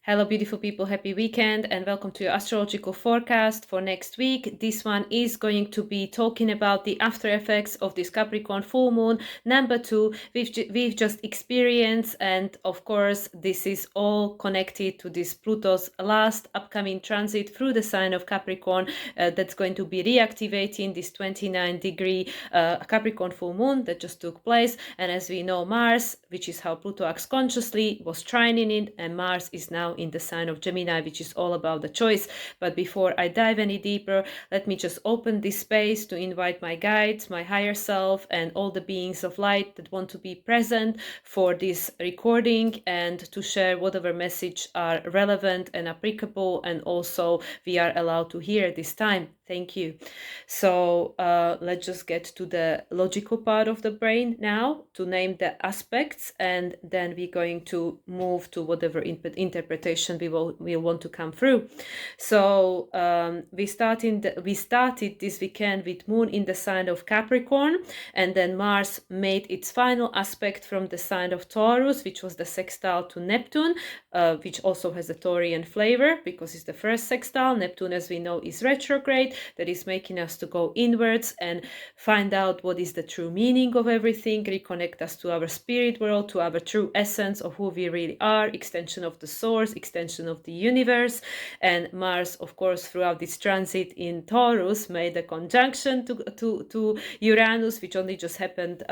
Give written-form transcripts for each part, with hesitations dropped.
Hello, beautiful people. Happy weekend and welcome to your astrological forecast for next week. This one is going to be talking about the after effects of this Capricorn full moon number 2 we've just experienced, and of course this is all connected to this Pluto's last upcoming transit through the sign of Capricorn that's going to be reactivating this 29-degree Capricorn full moon that just took place. And as we know, Mars, which is how Pluto acts consciously, was trining it, and Mars is now in the sign of Gemini, which is all about the choice. But before I dive any deeper, let me just open this space to invite my guides, my higher self, and all the beings of light that want to be present for this recording and to share whatever message are relevant and applicable, and also we are allowed to hear this time. Thank you. So let's just get to the logical part of the brain now to name the aspects, and then we're going to move to whatever interpretation we want to come through. So we started this weekend with Moon in the sign of Capricorn, and then Mars made its final aspect from the sign of Taurus, which was the sextile to Neptune, which also has a Taurian flavor because it's the first sextile. Neptune, as we know, is retrograde. That is making us to go inwards and find out what is the true meaning of everything, reconnect us to our spirit world, to our true essence of who we really are, extension of the source, extension of the universe. And Mars, of course, throughout this transit in Taurus, made a conjunction to Uranus, which only just happened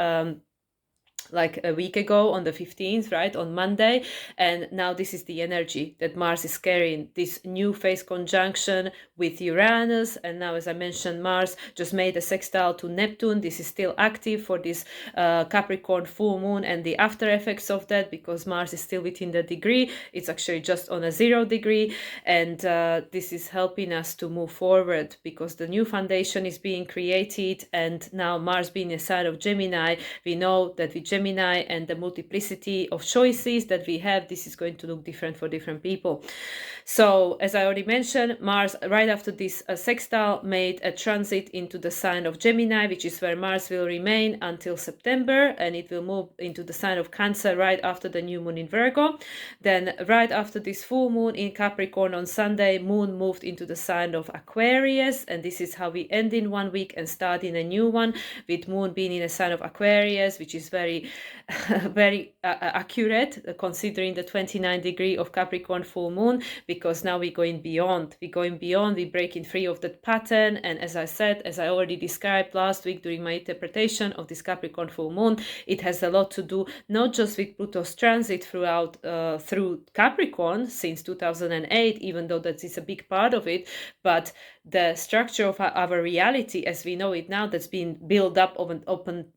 like a week ago on the 15th, right, on Monday. And now this is the energy that Mars is carrying, this new phase conjunction with Uranus. And now, as I mentioned, Mars just made a sextile to Neptune. This is still active for this Capricorn full moon and the after effects of that, because Mars is still within the degree. It's actually just on a 0 degree, and this is helping us to move forward because the new foundation is being created. And now Mars being a sign of Gemini, we know that with Gemini and the multiplicity of choices that we have, this is going to look different for different people. So as I already mentioned, Mars right after this sextile made a transit into the sign of Gemini, which is where Mars will remain until September, and it will move into the sign of Cancer right after the new moon in Virgo. Then right after this full moon in Capricorn on Sunday, Moon moved into the sign of Aquarius, and this is how we end in 1 week and start in a new one, with Moon being in a sign of Aquarius, which is very accurate considering the 29 degree of Capricorn full moon, because now we're going beyond, we're breaking free of that pattern. And as I said, as I already described last week during my interpretation of this Capricorn full moon, it has a lot to do not just with Pluto's transit through Capricorn since 2008, even though that is a big part of it, but the structure of our reality as we know it now, that's been built up over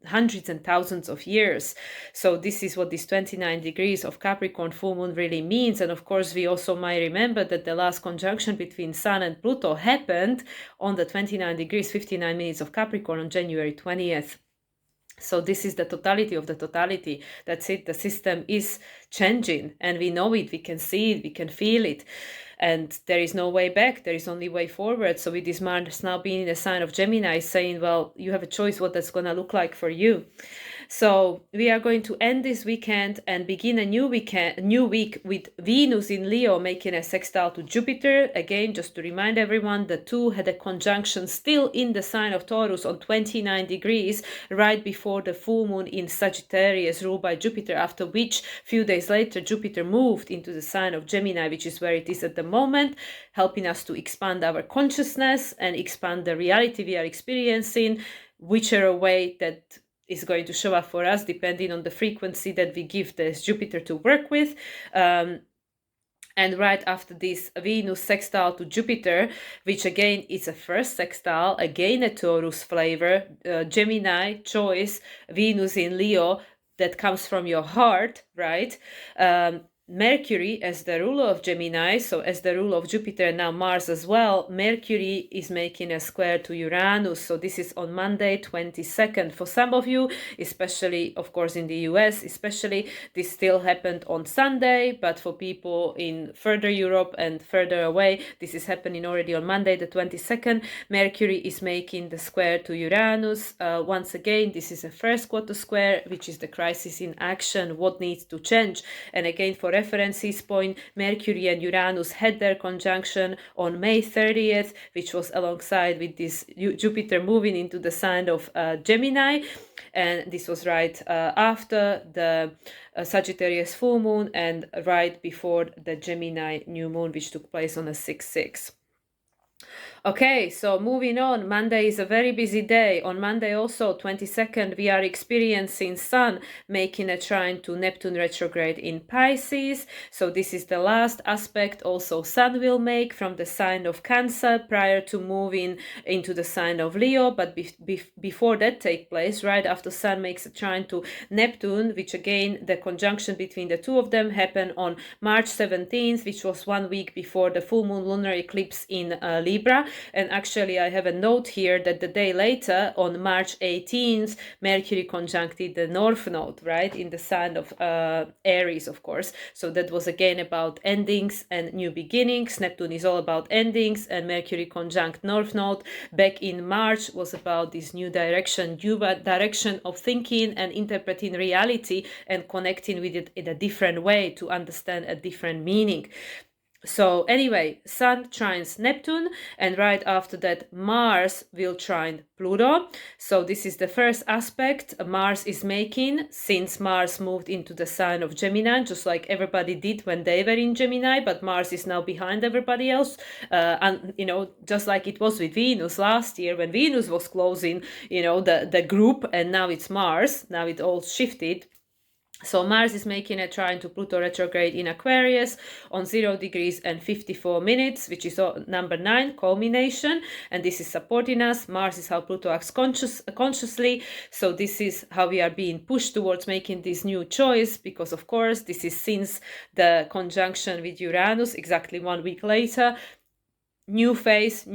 hundreds and thousands of years. So this is what this 29 degrees of Capricorn full moon really means. And of course, we also might remember that the last conjunction between Sun and Pluto happened on the 29 degrees, 59 minutes of Capricorn on January 20th. So this is the totality of the totality. That's it. The system is changing, and we know it. We can see it. We can feel it. And there is no way back. There is only way forward. So with this Mars now being in the sign of Gemini, saying, well, you have a choice what that's going to look like for you. So we are going to end this weekend and begin a new week with Venus in Leo making a sextile to Jupiter. Again, just to remind everyone, the two had a conjunction still in the sign of Taurus on 29 degrees right before the full moon in Sagittarius ruled by Jupiter, after which few days later Jupiter moved into the sign of Gemini, which is where it is at the moment, helping us to expand our consciousness and expand the reality we are experiencing, whichever way that is going to show up for us, depending on the frequency that we give this Jupiter to work with. And right after this Venus sextile to Jupiter, which again is a first sextile, again a Taurus flavor, Gemini choice, Venus in Leo, that comes from your heart, right? Mercury as the ruler of Gemini, so as the ruler of Jupiter, now Mars as well, Mercury is making a square to Uranus. So this is on Monday 22nd. For some of you, especially of course in the US, especially, this still happened on Sunday, but for people in further Europe and further away, this is happening already on Monday the 22nd. Mercury is making the square to Uranus. Once again, this is a first quarter square, which is the crisis in action, what needs to change. And again, for references point, Mercury and Uranus had their conjunction on May 30th, which was alongside with this Jupiter moving into the sign of Gemini. And this was right after the Sagittarius full moon and right before the Gemini new moon, which took place on the 6/6. Okay, so moving on, Monday is a very busy day. On Monday also, 22nd, we are experiencing Sun making a trine to Neptune retrograde in Pisces. So this is the last aspect also Sun will make from the sign of Cancer prior to moving into the sign of Leo. But before that take place, right after Sun makes a trine to Neptune, which again, the conjunction between the two of them happened on March 17th, which was 1 week before the full moon lunar eclipse in Libra. And actually, I have a note here that the day later, on March 18th, Mercury conjuncted the North Node, right, in the sign of Aries, of course. So that was again about endings and new beginnings. Neptune is all about endings, and Mercury conjunct North Node back in March was about this new direction of thinking and interpreting reality and connecting with it in a different way to understand a different meaning. So anyway, Sun trines Neptune, and right after that Mars will trine Pluto. So this is the first aspect Mars is making since Mars moved into the sign of Gemini, just like everybody did when they were in Gemini, but Mars is now behind everybody else. And just like it was with Venus last year when Venus was closing, the group, and now it's Mars. Now it all shifted. So Mars is making a trine to Pluto retrograde in Aquarius on 0 degrees and 54 minutes, which is number 9, culmination. And this is supporting us. Mars is how Pluto acts consciously. So this is how we are being pushed towards making this new choice, because of course, this is since the conjunction with Uranus exactly 1 week later. New phase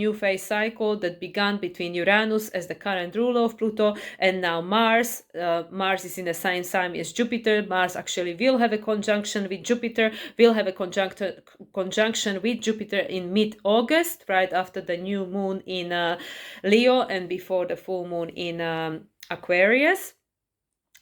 cycle that began between Uranus as the current ruler of Pluto and now Mars. Mars is in the same sign as Jupiter. Mars actually will have a conjunction with Jupiter, conjunction with Jupiter in mid-August, right after the new moon in Leo and before the full moon in Aquarius.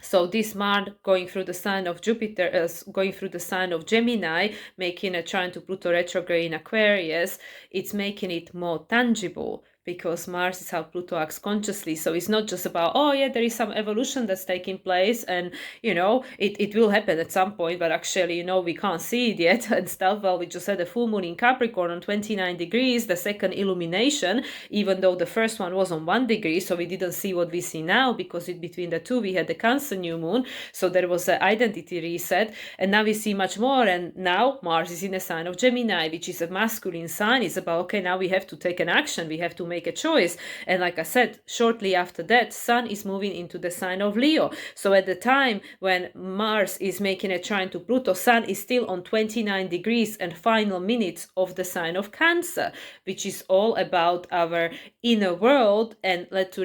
So this Mars going through the sign of Jupiter, going through the sign of Gemini, making a trine to Pluto retrograde in Aquarius, it's making it more tangible, because Mars is how Pluto acts consciously. So it's not just about, oh yeah, there is some evolution that's taking place and, it will happen at some point, but actually, we can't see it yet and stuff. Well, we just had a full moon in Capricorn on 29 degrees, the second illumination, even though the first one was on 1 degree. So we didn't see what we see now, because between the two, we had the Cancer new moon. So there was an identity reset, and now we see much more. And now Mars is in a sign of Gemini, which is a masculine sign. It's about, okay, now we have to take an action. We have to make a choice. And like I said, shortly after that, Sun is moving into the sign of Leo. So at the time when Mars is making a trine to Pluto, Sun is still on 29 degrees and final minutes of the sign of Cancer, which is all about our inner world. And let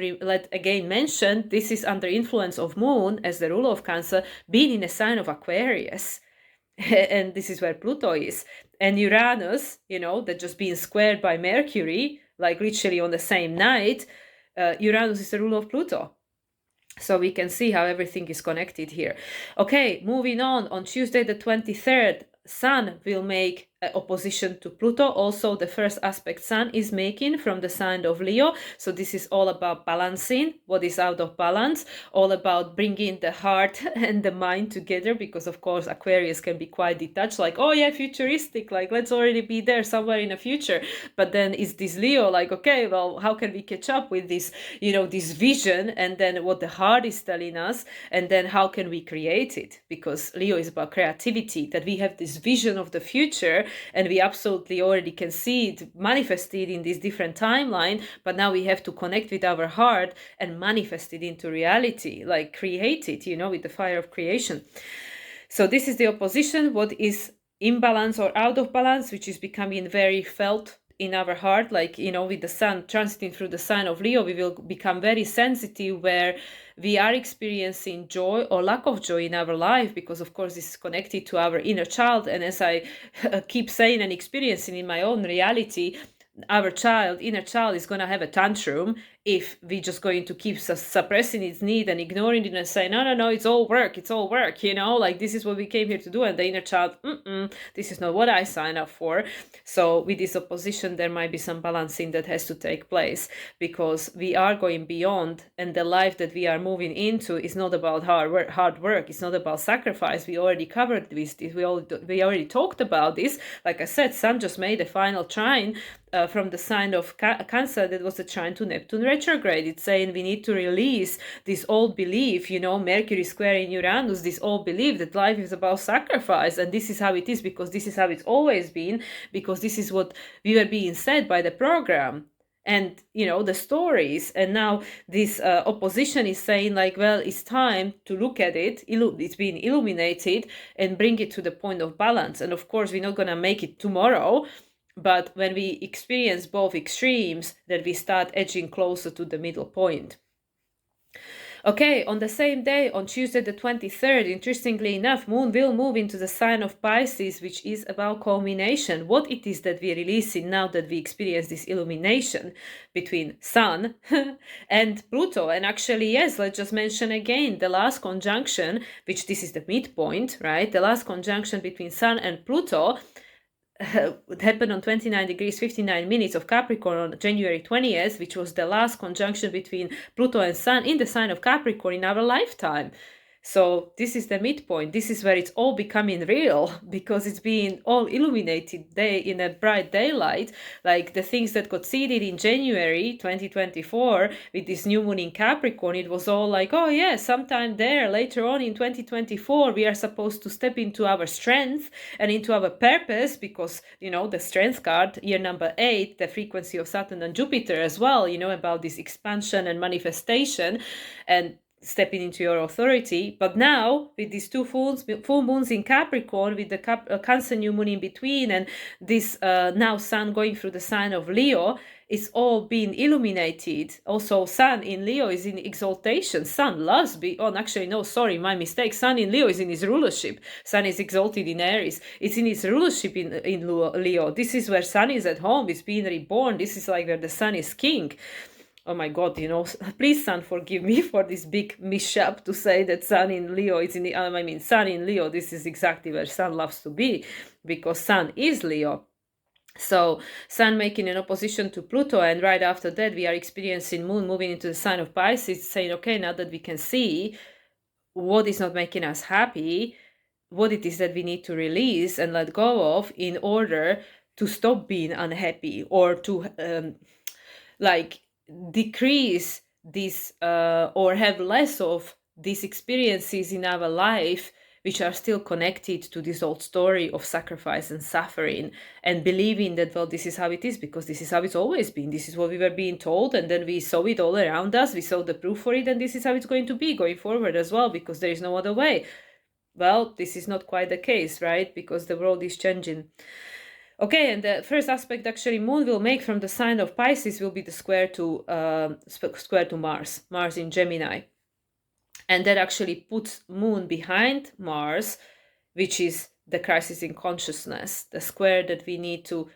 again mention, this is under influence of Moon as the ruler of Cancer, being in a sign of Aquarius. And this is where Pluto is. And Uranus, that just being squared by Mercury, like literally on the same night, Uranus is the ruler of Pluto. So we can see how everything is connected here. Okay, moving on Tuesday the 23rd, Sun will make opposition to Pluto. Also, the first aspect Sun is making from the sign of Leo. So this is all about balancing what is out of balance, all about bringing the heart and the mind together, because of course Aquarius can be quite detached, like, oh yeah, futuristic, like let's already be there somewhere in the future. But then is this Leo like, okay, well, how can we catch up with this, this vision, and then what the heart is telling us, and then how can we create it? Because Leo is about creativity, that we have this vision of the future, and we absolutely already can see it manifested in this different timeline, but now we have to connect with our heart and manifest it into reality, like create it, with the fire of creation. So this is the opposition, what is imbalance or out of balance, which is becoming very felt in our heart, like, with the Sun transiting through the sign of Leo, we will become very sensitive, where we are experiencing joy or lack of joy in our life, because of course this is connected to our inner child. And as I keep saying and experiencing in my own reality, our inner child is going to have a tantrum if we just going to keep suppressing its need and ignoring it and say, no, it's all work, like this is what we came here to do, and the inner child, this is not what I signed up for. So with this opposition, there might be some balancing that has to take place, because we are going beyond, and the life that we are moving into is not about hard work. It's not about sacrifice. We already covered this. We already talked about this. Like I said, Sun just made a final trine from the sign of Cancer. That was a trine to Neptune retrograde. It's saying we need to release this old belief, Mercury square in Uranus, this old belief that life is about sacrifice, and this is how it is because this is how it's always been, because this is what we were being said by the program and the stories. And now this opposition is saying, like, well, it's time to look at it. It's being illuminated and bring it to the point of balance. And of course, we're not going to make it tomorrow, but when we experience both extremes, that we start edging closer to the middle point. Okay, on the same day, on Tuesday the 23rd, interestingly enough, Moon will move into the sign of Pisces, which is about culmination. What it is that we're releasing now that we experience this illumination between Sun and Pluto. And actually, yes, let's just mention again the last conjunction, which this is the midpoint, right? The last conjunction between Sun and Pluto happened on 29 degrees 59 minutes of Capricorn on January 20th, which was the last conjunction between Pluto and Sun in the sign of Capricorn in our lifetime. So this is the midpoint. This is where it's all becoming real, because it's being all illuminated in a bright daylight. Like the things that got seeded in January 2024 with this new moon in Capricorn, it was all like, oh yeah, sometime there later on in 2024 we are supposed to step into our strength and into our purpose, because the strength card, year number 8, the frequency of Saturn and Jupiter as well, about this expansion and manifestation and stepping into your authority. But now with these two full moons in Capricorn, with the Cancer new moon in between, and this now Sun going through the sign of Leo, it's all being illuminated. Also, Sun in Leo is in exaltation. Sun loves my mistake. Sun in Leo is in his rulership. Sun is exalted in Aries. It's in his rulership in Leo. This is where Sun is at home. It's being reborn. This is like where the Sun is king. Oh my God, please, Sun, forgive me for this big mishap to say that Sun in Leo is Sun in Leo, this is exactly where Sun loves to be, because Sun is Leo. So Sun making an opposition to Pluto, and right after that we are experiencing Moon moving into the sign of Pisces, saying, okay, now that we can see what is not making us happy, what it is that we need to release and let go of in order to stop being unhappy, or to decrease this or have less of these experiences in our life which are still connected to this old story of sacrifice and suffering, and believing that, well, this is how it is because this is how it's always been, this is what we were being told, and then we saw it all around us, we saw the proof for it, and this is how it's going to be going forward as well, because there is no other way. Well, this is not quite the case, right? Because the world is changing. Okay, and the first aspect actually Moon will make from the sign of Pisces will be the square to Mars in Gemini. And that actually puts Moon behind Mars, which is the crisis in consciousness, the square that we need to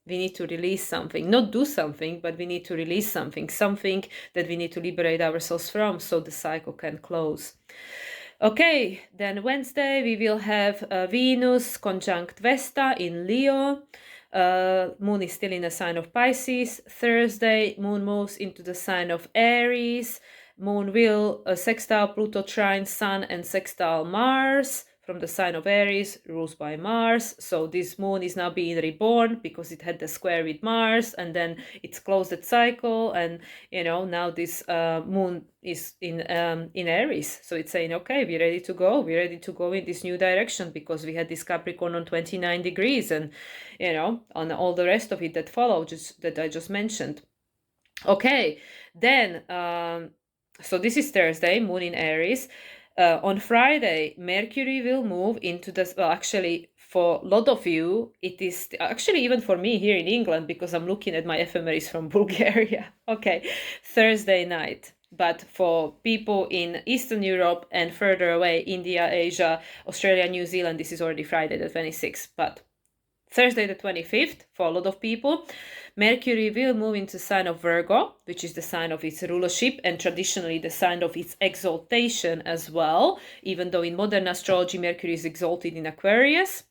release something, not do something, but we need to release something that we need to liberate ourselves from, so the cycle can close. Okay, then Wednesday we will have Venus conjunct Vesta in Leo. Moon is still in the sign of Pisces. Thursday, Moon moves into the sign of Aries. Moon will sextile Pluto, trine Sun, and sextile Mars from the sign of Aries, rules by Mars. So this Moon is now being reborn because it had the square with Mars, and then it's closed its cycle, and now this Moon is in Aries. So it's saying, okay, we're ready to go. We're ready to go in this new direction, because we had this Capricorn on 29 degrees, and on all the rest of it that followed, that I just mentioned. Okay, then so this is Thursday, Moon in Aries. On Friday, Mercury will move into the, well, actually, for a lot of you, it is actually even for me here in England, because I'm looking at my ephemeris from Bulgaria. Okay, Thursday night. But for people in Eastern Europe and further away, India, Asia, Australia, New Zealand, this is already Friday the 26th. But Thursday the 25th, for a lot of people, Mercury will move into sign of Virgo, which is the sign of its rulership and traditionally the sign of its exaltation as well, even though in modern astrology Mercury is exalted in Aquarius.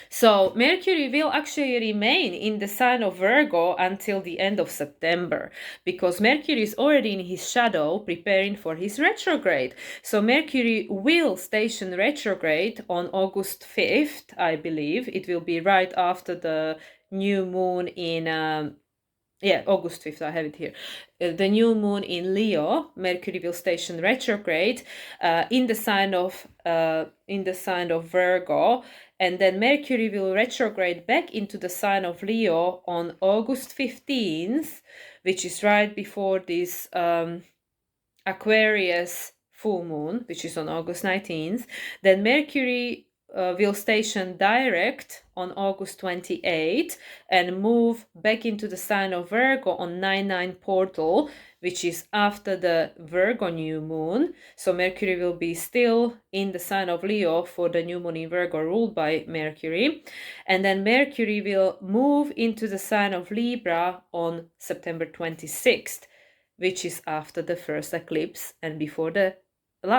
So Mercury will actually remain in the sign of Virgo until the end of September, because Mercury is already in his shadow preparing for his retrograde. So Mercury will station retrograde on August 5th, I believe. It will be right after the new moon in August 5th, I have it here. The new moon in Leo, Mercury will station retrograde in the sign of Virgo, and then Mercury will retrograde back into the sign of Leo on August 15th, which is right before this Aquarius full moon, which is on August 19th. Then Mercury will station direct on August 28th and move back into the sign of Virgo on 9/9 portal, which is after the Virgo new moon. So Mercury will be still in the sign of Leo for the new moon in Virgo ruled by Mercury. And then Mercury will move into the sign of Libra on September 26th, which is after the first eclipse and before the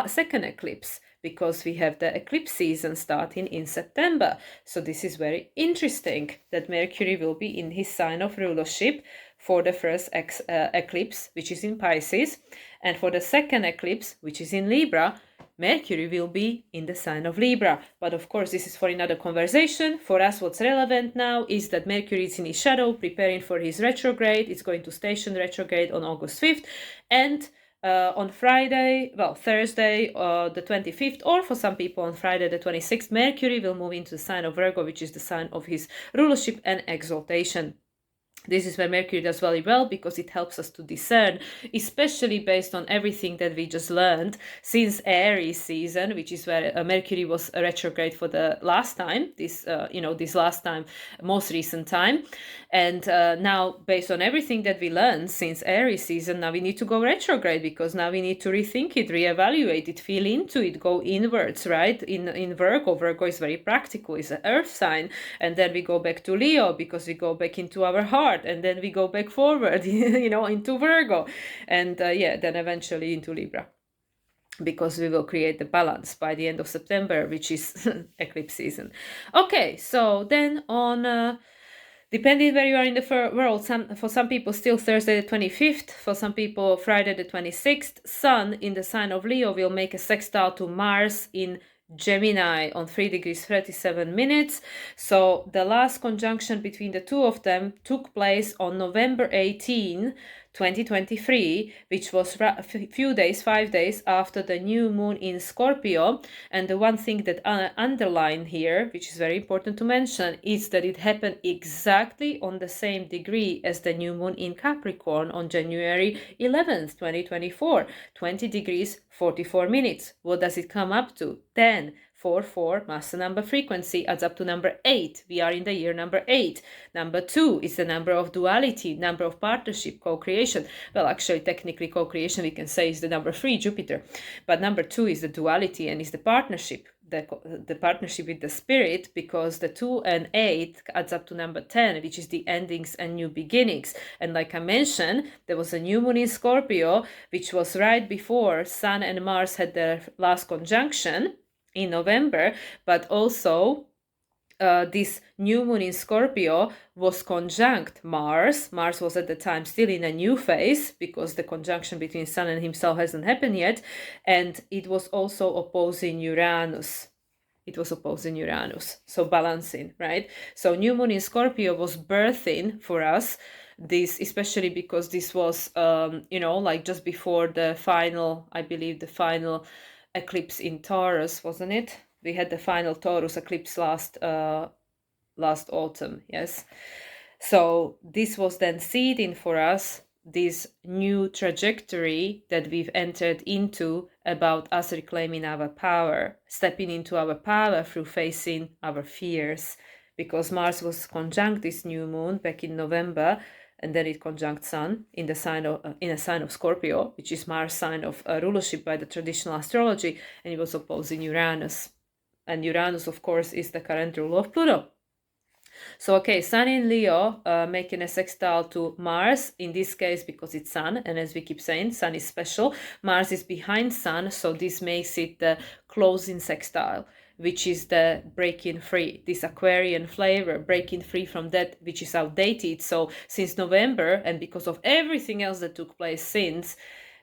second eclipse, because we have the eclipse season starting in September. So this is very interesting that Mercury will be in his sign of rulership for the first eclipse, which is in Pisces, and for the second eclipse, which is in Libra, Mercury will be in the sign of Libra. But of course, this is for another conversation. For us, what's relevant now is that Mercury is in his shadow, preparing for his retrograde. It's going to station retrograde on August 5th. And on Thursday, the 25th, or for some people on Friday, the 26th, Mercury will move into the sign of Virgo, which is the sign of his rulership and exaltation. This is where Mercury does very well, because it helps us to discern, especially based on everything that we just learned since Aries season, which is where Mercury was retrograde for the last time, this last time, most recent time. And now, based on everything that we learned since Aries season, now we need to go retrograde, because now we need to rethink it, reevaluate it, feel into it, go inwards, right? In Virgo is very practical, it's an earth sign. And then we go back to Leo, because we go back into our heart, and then we go back forward, into Virgo, and then eventually into Libra, because we will create the balance by the end of September, which is eclipse season. Okay, so then on depending where you are in the world, for some people still Thursday the 25th, for some people Friday the 26th, Sun in the sign of Leo will make a sextile to Mars in Gemini on 3 degrees 37 minutes. So the last conjunction between the two of them took place on November 18, 2023, which was a few days, 5 days after the new moon in Scorpio. And the one thing that underlined here, which is very important to mention, is that it happened exactly on the same degree as the new moon in Capricorn on January 11th, 2024, 20 degrees 44 minutes. What does it come up to? 10. 4 master number frequency adds up to number 8. We are in the year number 8. Number 2 is the number of duality, number of partnership, co-creation. Well, actually, technically, co-creation we can say is the number 3, Jupiter. But number 2 is the duality and is the partnership, the partnership with the spirit, because the 2 and 8 adds up to number 10, which is the endings and new beginnings. And like I mentioned, there was a new moon in Scorpio, which was right before Sun and Mars had their last conjunction in November, but also this new moon in Scorpio was conjunct Mars. Mars was at the time still in a new phase, because the conjunction between Sun and himself hasn't happened yet, and it was also opposing Uranus. So balancing, right? So new moon in Scorpio was birthing for us this, especially because this was like just before the final, I believe the final eclipse in Taurus, wasn't it? We had the final Taurus eclipse last autumn, yes. So this was then seeding for us this new trajectory that we've entered into, about us reclaiming our power, stepping into our power through facing our fears, because Mars was conjunct this new moon back in November, and then it conjunct Sun in a sign of Scorpio, which is Mars' sign of rulership by the traditional astrology, and it was opposing Uranus. And Uranus, of course, is the current ruler of Pluto. So, okay, Sun in Leo making a sextile to Mars, in this case because it's Sun, and as we keep saying, Sun is special. Mars is behind Sun, so this makes it the closing sextile, which is the breaking free, this Aquarian flavor, breaking free from that which is outdated. So since November, and because of everything else that took place since,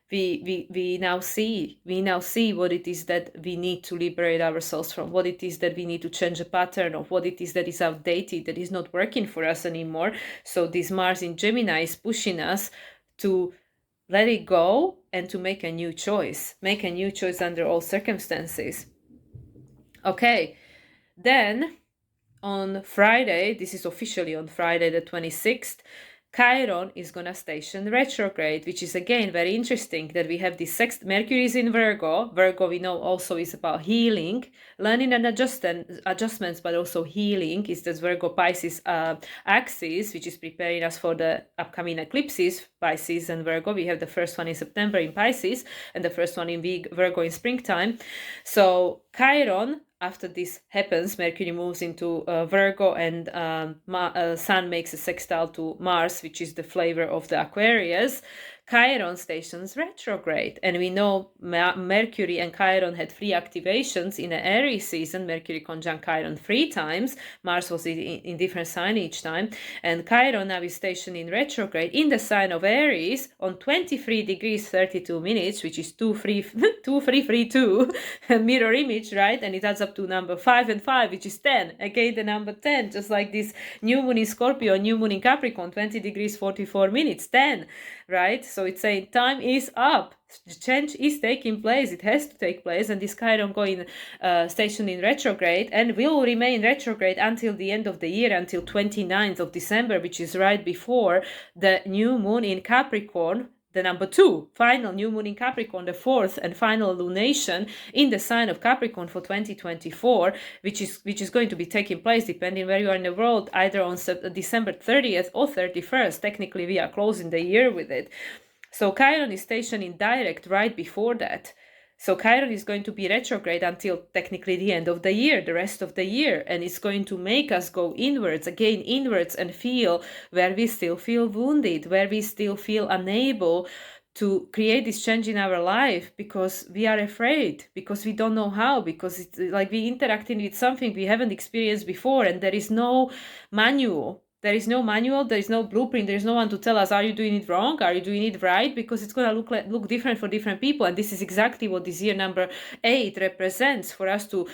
we now see what it is that we need to liberate ourselves from, what it is that we need to change a pattern of, what it is that is outdated, that is not working for us anymore. So this Mars in Gemini is pushing us to let it go and to make a new choice under all circumstances. Okay, then on Friday, this is officially on Friday the 26th, Chiron is going to station retrograde, which is again very interesting that we have this sexth. Mercury is in Virgo. Virgo, we know, also is about healing, learning and adjustments, but also healing. Is this Virgo Pisces axis, which is preparing us for the upcoming eclipses, Pisces and Virgo. We have the first one in September in Pisces and the first one in Virgo in springtime. So Chiron, after this happens, Mercury moves into Virgo, and Sun makes a sextile to Mars, which is the flavor of the Aquarius. Chiron stations retrograde, and we know Mercury and Chiron had 3 activations in the Aries season. Mercury conjunct Chiron 3 times. Mars was in different sign each time, and Chiron now is stationed in retrograde in the sign of Aries on 23 degrees 32 minutes, which is 2332 mirror image, right? And it adds up to number 5 and 5, which is 10. Again, the number 10, just like this new moon in Scorpio, new moon in Capricorn, 20 degrees 44 minutes, 10, right? So it's saying time is up. Change is taking place. It has to take place. And this Chiron going station in retrograde and will remain retrograde until the end of the year, until 29th of December, which is right before the new moon in Capricorn, the number 2, final new moon in Capricorn, the 4th and final lunation in the sign of Capricorn for 2024, which is going to be taking place depending where you are in the world, either on December 30th or 31st. Technically, we are closing the year with it. So Chiron is stationed in direct right before that. So Chiron is going to be retrograde until technically the end of the year, the rest of the year, and it's going to make us go inwards and feel where we still feel wounded, where we still feel unable to create this change in our life because we are afraid, because we don't know how, because it's like we interacting with something we haven't experienced before, and there is no manual. There is no manual, there is no blueprint, there is no one to tell us, are you doing it wrong? Are you doing it right? Because it's going to look different for different people. And this is exactly what this year number 8 represents, for us to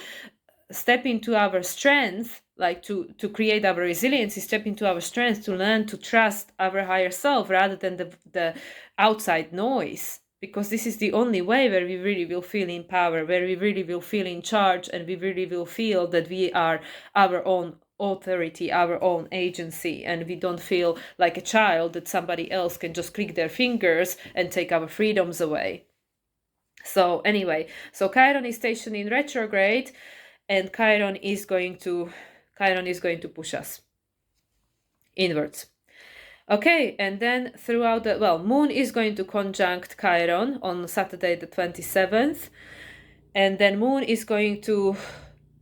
step into our strength, like to create our resilience, step into our strength, to learn to trust our higher self rather than the outside noise. Because this is the only way where we really will feel in power, where we really will feel in charge, and we really will feel that we are our own authority, our own agency, and we don't feel like a child that somebody else can just click their fingers and take our freedoms away. So anyway, so Chiron is stationed in retrograde, and Chiron is going to push us inwards. Okay, and then throughout Moon is going to conjunct Chiron on Saturday the 27th, and then Moon is going to,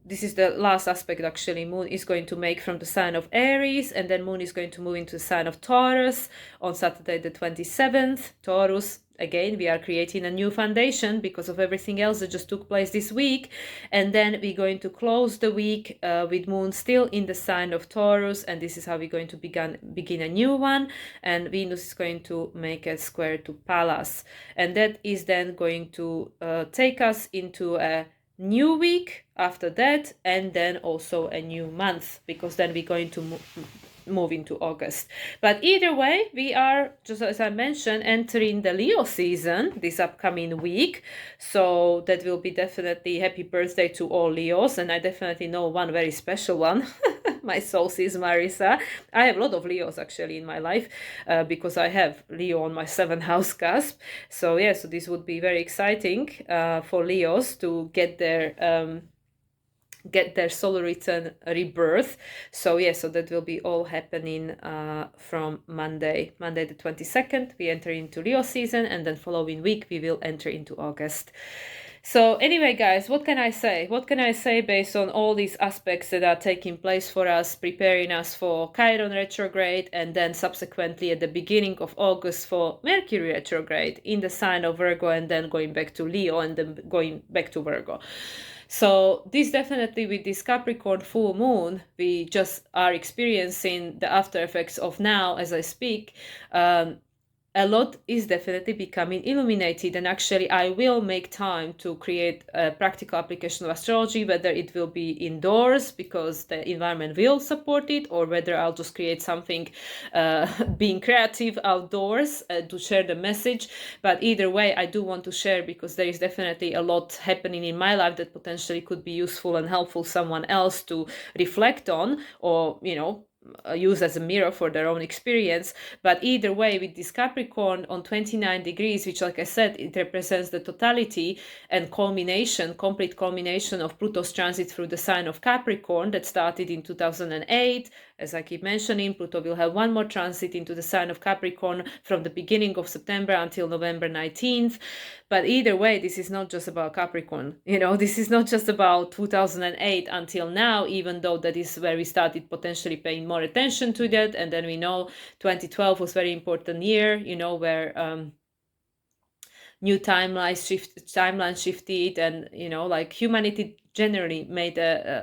this is the last aspect actually, Moon is going to make from the sign of Aries, and then Moon is going to move into the sign of Taurus on Saturday the 27th. Taurus, again, we are creating a new foundation because of everything else that just took place this week. And then we're going to close the week with Moon still in the sign of Taurus, and this is how we're going to begin a new one. And Venus is going to make a square to Pallas, and that is then going to take us into a new week after that, and then also a new month, because then we're going to move into August. But either way, we are, just as I mentioned, entering the Leo season this upcoming week. So that will be definitely happy birthday to all Leos, and I definitely know one very special one. My soul sees Marisa. I have a lot of Leos actually in my life because I have Leo on my 7th house cusp. So yeah, so this would be very exciting for Leos to get their solar return rebirth. So yeah, so that will be all happening from Monday the 22nd. We enter into Leo season, and then following week we will enter into August. So anyway, guys, what can I say? What can I say based on all these aspects that are taking place for us, preparing us for Chiron retrograde, and then subsequently at the beginning of August for Mercury retrograde in the sign of Virgo, and then going back to Leo, and then going back to Virgo. So this definitely, with this Capricorn full moon, we just are experiencing the after effects of now as I speak. A lot is definitely becoming illuminated, and actually I will make time to create a practical application of astrology, whether it will be indoors because the environment will support it, or whether I'll just create something being creative outdoors to share the message. But either way, I do want to share because there is definitely a lot happening in my life that potentially could be useful and helpful someone else to reflect on, or use as a mirror for their own experience. But either way, with this Capricorn on 29 degrees, which, like I said, it represents the totality and complete culmination of Pluto's transit through the sign of Capricorn that started in 2008. As I keep mentioning, Pluto will have one more transit into the sign of Capricorn from the beginning of September until November 19th. But either way, this is not just about Capricorn. This is not just about 2008 until now, even though that is where we started potentially paying more attention to that. And then we know 2012 was a very important year, where new timeline shifted, and like humanity generally made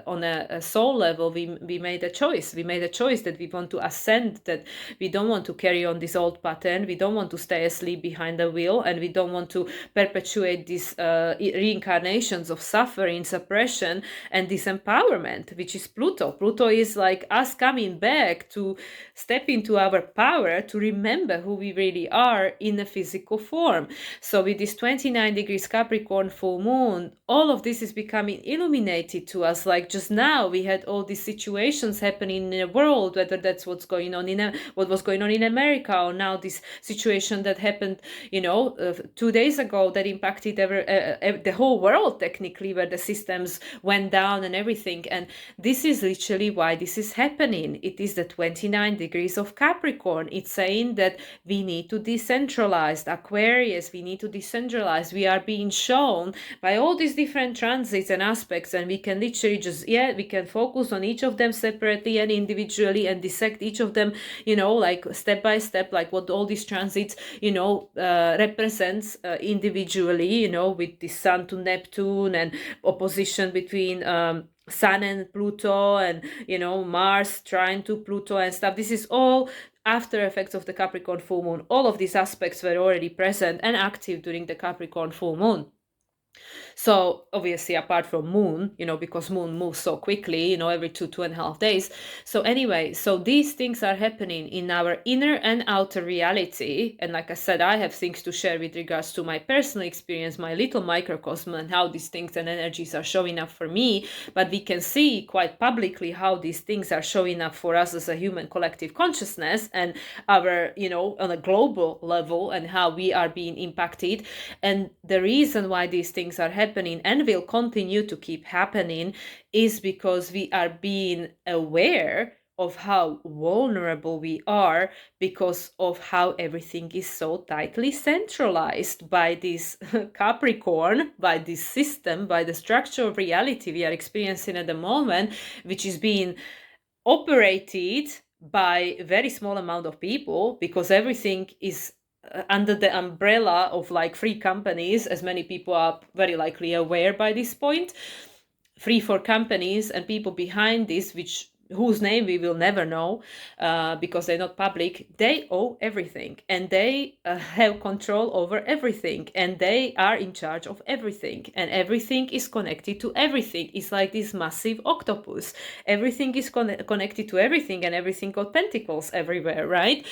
on a soul level, we made a choice that we want to ascend, that we don't want to carry on this old pattern, we don't want to stay asleep behind the wheel, and we don't want to perpetuate these reincarnations of suffering, suppression, and disempowerment, which is Pluto is like us coming back to step into our power, to remember who we really are in a physical form. So with this 29 degrees Capricorn full moon, all of this is becoming illuminated to us. Like just now, we had all these situations happening in the world, whether that's what was going on in America, or now this situation that happened, 2 days ago that impacted the whole world technically, where the systems went down and everything. And this is literally why this is happening. It is the 29 degrees of Capricorn. It's saying that we need to decentralize. Aquarius, we need to decentralize. We are being shown by all these different transits and aspects, and we can literally we can focus on each of them separately and individually and dissect each of them, like step by step, like what all these transits, represents individually, with the Sun to Neptune and opposition between Sun and Pluto, and Mars trine to Pluto and stuff. This is all after effects of the Capricorn full moon. All of these aspects were already present and active during the Capricorn full moon. So obviously, apart from moon, because moon moves so quickly, every 2.5 days. So anyway, so these things are happening in our inner and outer reality. And like I said, I have things to share with regards to my personal experience, my little microcosm, and how these things and energies are showing up for me. But we can see quite publicly how these things are showing up for us as a human collective consciousness, and our, on a global level, and how we are being impacted. And the reason why these things are happening and will continue to keep happening is because we are being aware of how vulnerable we are, because of how everything is so tightly centralized by this Capricorn, by this system, by the structure of reality we are experiencing at the moment, which is being operated by a very small amount of people, because everything is under the umbrella of like free companies, as many people are very likely aware by this point. Free for companies and people behind this, whose name we will never know, because they're not public, they owe everything, and they have control over everything, and they are in charge of everything, and everything is connected to everything. It's like this massive octopus. Everything is connected to everything, and everything got tentacles everywhere, right?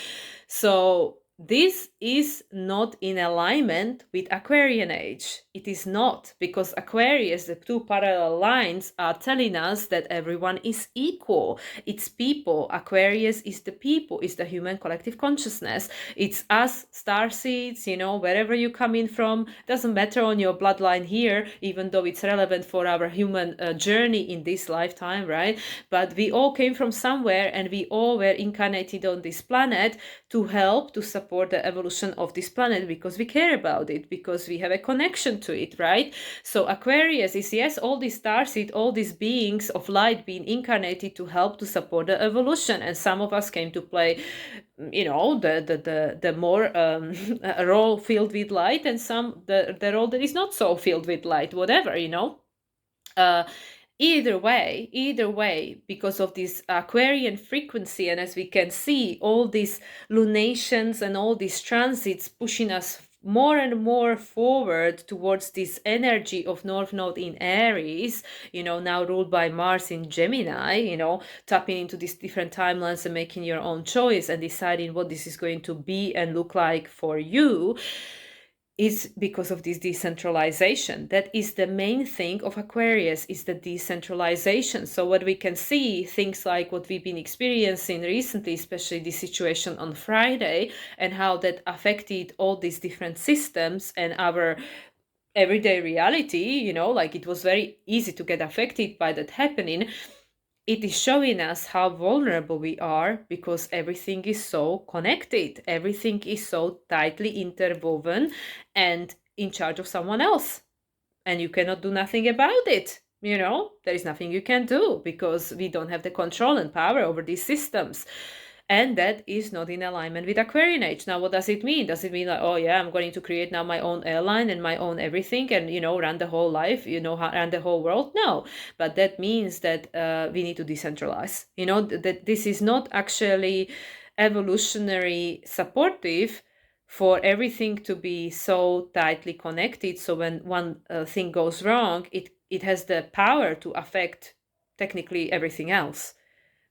So this is not in alignment with Aquarian age. It is not, because Aquarius, the two parallel lines, are telling us that everyone is equal. It's people. Aquarius is the people, is the human collective consciousness. It's us, starseeds, wherever you come in from. Doesn't matter on your bloodline here, even though it's relevant for our human journey in this lifetime, right? But we all came from somewhere, and we all were incarnated on this planet to help, to support, support the evolution of this planet because we care about it, because we have a connection to it, right? So Aquarius is, yes, all these starseed, all these beings of light being incarnated to help to support the evolution, and some of us came to play, the more role filled with light, and some the role that is not so filled with light, whatever, uh, either way, because of this Aquarian frequency, and as we can see, all these lunations and all these transits pushing us more and more forward towards this energy of North Node in Aries, now ruled by Mars in Gemini, tapping into these different timelines and making your own choice and deciding what this is going to be and look like for you, is because of this decentralization. That is the main thing of Aquarius, is the decentralization. So what we can see, things like what we've been experiencing recently, especially the situation on Friday, and how that affected all these different systems and our everyday reality, like it was very easy to get affected by that happening. It is showing us how vulnerable we are, because everything is so connected, everything is so tightly interwoven and in charge of someone else, and you cannot do nothing about it. There is nothing you can do because we don't have the control and power over these systems. And that is not in alignment with Aquarian age. Now, what does it mean? Does it mean like, oh yeah, I'm going to create now my own airline and my own everything and, run the whole life, run the whole world? No. But that means that we need to decentralize. That this is not actually evolutionary supportive for everything to be so tightly connected. So when one thing goes wrong, it has the power to affect technically everything else.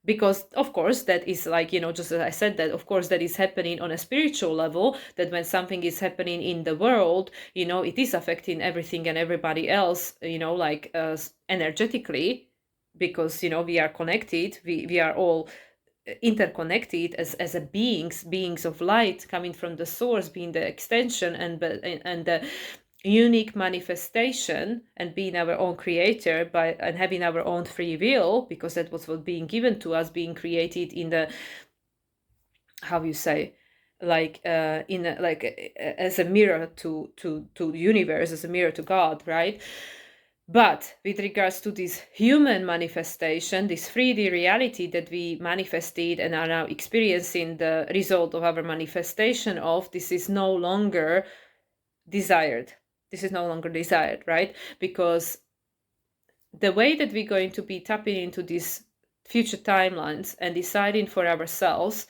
Because of course that is like, just as I said, that of course that is happening on a spiritual level, that when something is happening in the world, it is affecting everything and everybody else, like energetically, because we are connected, we are all interconnected as a beings of light coming from the source, being the extension and the unique manifestation, and being our own creator and having our own free will, because that was what being given to us, being created in the, how you say, like as a mirror to the universe, as a mirror to God, right? But with regards to this human manifestation, this 3D reality that we manifested and are now experiencing the result of our manifestation of, this is no longer desired. This is no longer desired, right? Because the way that we're going to be tapping into these future timelines and deciding for ourselves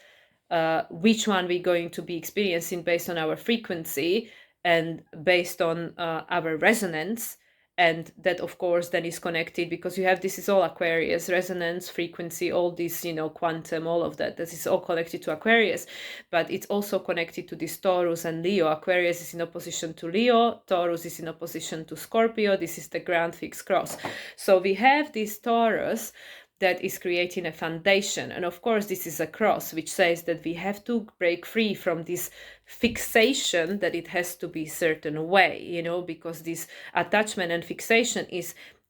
which one we're going to be experiencing based on our frequency and based on our resonance. And that, of course, then is connected, because you have, this is all Aquarius, resonance, frequency, all this, quantum, all of that. This is all connected to Aquarius, but it's also connected to this Taurus and Leo. Aquarius is in opposition to Leo, Taurus is in opposition to Scorpio. This is the grand fixed cross. So we have this Taurus that is creating a foundation. And of course, this is a cross, which says that we have to break free from this fixation that it has to be a certain way, because this attachment and fixation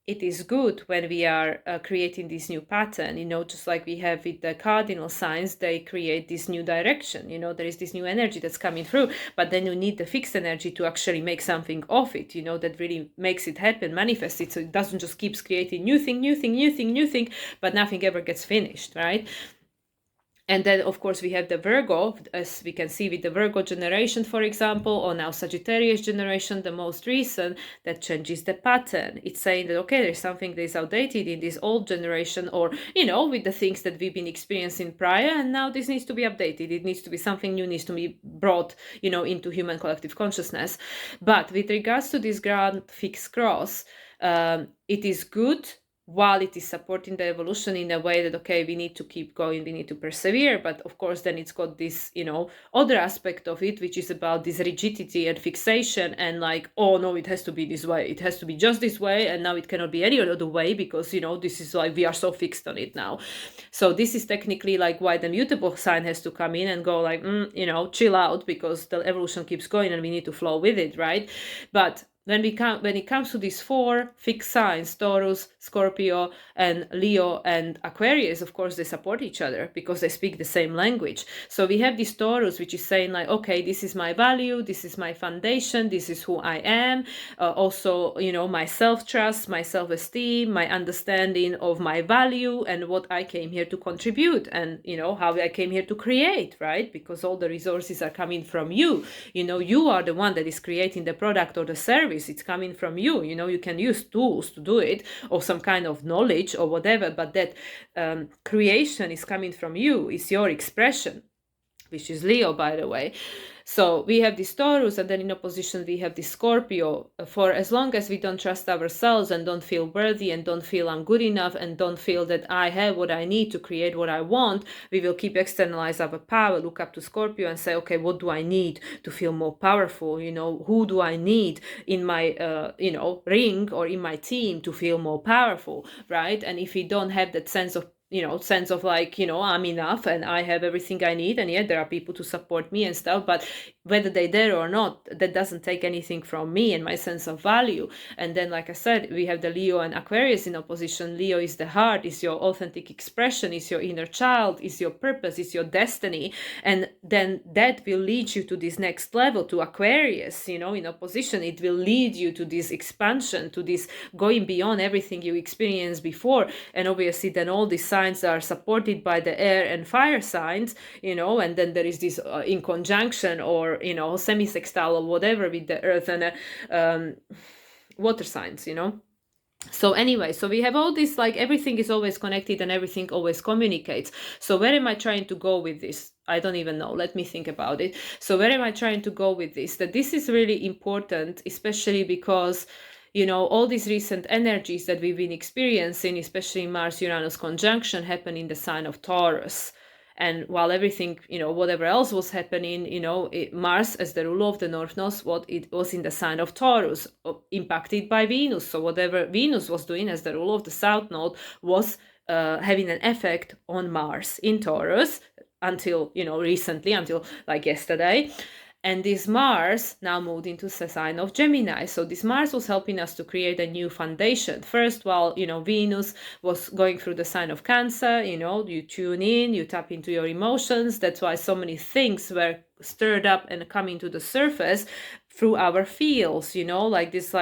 it is good when we are creating this new pattern, just like we have with the cardinal signs, they create this new direction, there is this new energy that's coming through, but then you need the fixed energy to actually make something of it, that really makes it happen, manifest it, so it doesn't just keeps creating new thing, but nothing ever gets finished, right? And then, of course, we have the Virgo, as we can see with the Virgo generation, for example, or now Sagittarius generation, the most recent, that changes the pattern. It's saying that, okay, there's something that is outdated in this old generation, or, with the things that we've been experiencing prior, and now this needs to be updated. It needs to be something new, needs to be brought, into human collective consciousness. But with regards to this grand fixed cross, it is good while it is supporting the evolution in a way that, okay, we need to keep going, we need to persevere, but of course then it's got this, other aspect of it, which is about this rigidity and fixation, and like, oh no, it has to be this way, it has to be just this way, and now it cannot be any other way, because, this is like, we are so fixed on it now. So this is technically like why the mutable sign has to come in and go like, chill out, because the evolution keeps going and we need to flow with it, right? But when it comes to these 4 fixed signs, Taurus, Scorpio, and Leo and Aquarius, of course, they support each other because they speak the same language. So we have this Taurus, which is saying like, okay, this is my value, this is my foundation, this is who I am. Also, my self-trust, my self-esteem, my understanding of my value and what I came here to contribute, and, how I came here to create, right? Because all the resources are coming from you. You are the one that is creating the product or the service. It's coming from you. You can use tools to do it, or some kind of knowledge or whatever, but that creation is coming from you. It's your expression, which is Leo, by the way. So we have this Taurus, and then in opposition we have this Scorpio. For as long as we don't trust ourselves and don't feel worthy and don't feel I'm good enough and don't feel that I have what I need to create what I want, we will keep externalize our power, look up to Scorpio and say, okay, what do I need to feel more powerful? Who do I need in my, ring or in my team to feel more powerful, right? And if we don't have that sense of like, I'm enough and I have everything I need, and yet there are people to support me and stuff, but whether they're there or not, that doesn't take anything from me and my sense of value. And then, like I said, we have the Leo and Aquarius in opposition. Leo is the heart, is your authentic expression, is your inner child, is your purpose, is your destiny. And then that will lead you to this next level, to Aquarius, in opposition. It will lead you to this expansion, to this going beyond everything you experienced before. And obviously then all these signs are supported by the air and fire signs, and then there is this in conjunction or, semi-sextile or whatever with the earth and water signs, So anyway, so we have all this, like everything is always connected and everything always communicates. So where am I trying to go with this? I don't even know. Let me think about it. So where am I trying to go with this? That this is really important, especially because all these recent energies that we've been experiencing, especially Mars-Uranus conjunction, happen in the sign of Taurus. And while everything, whatever else was happening, Mars as the ruler of the North Node, it was in the sign of Taurus, impacted by Venus. So whatever Venus was doing as the ruler of the South Node was having an effect on Mars in Taurus until, recently, until like yesterday. And this Mars now moved into the sign of Gemini. So this Mars was helping us to create a new foundation. First, while, Venus was going through the sign of Cancer, you tune in, you tap into your emotions. That's why so many things were stirred up and coming to the surface through our feels, like this,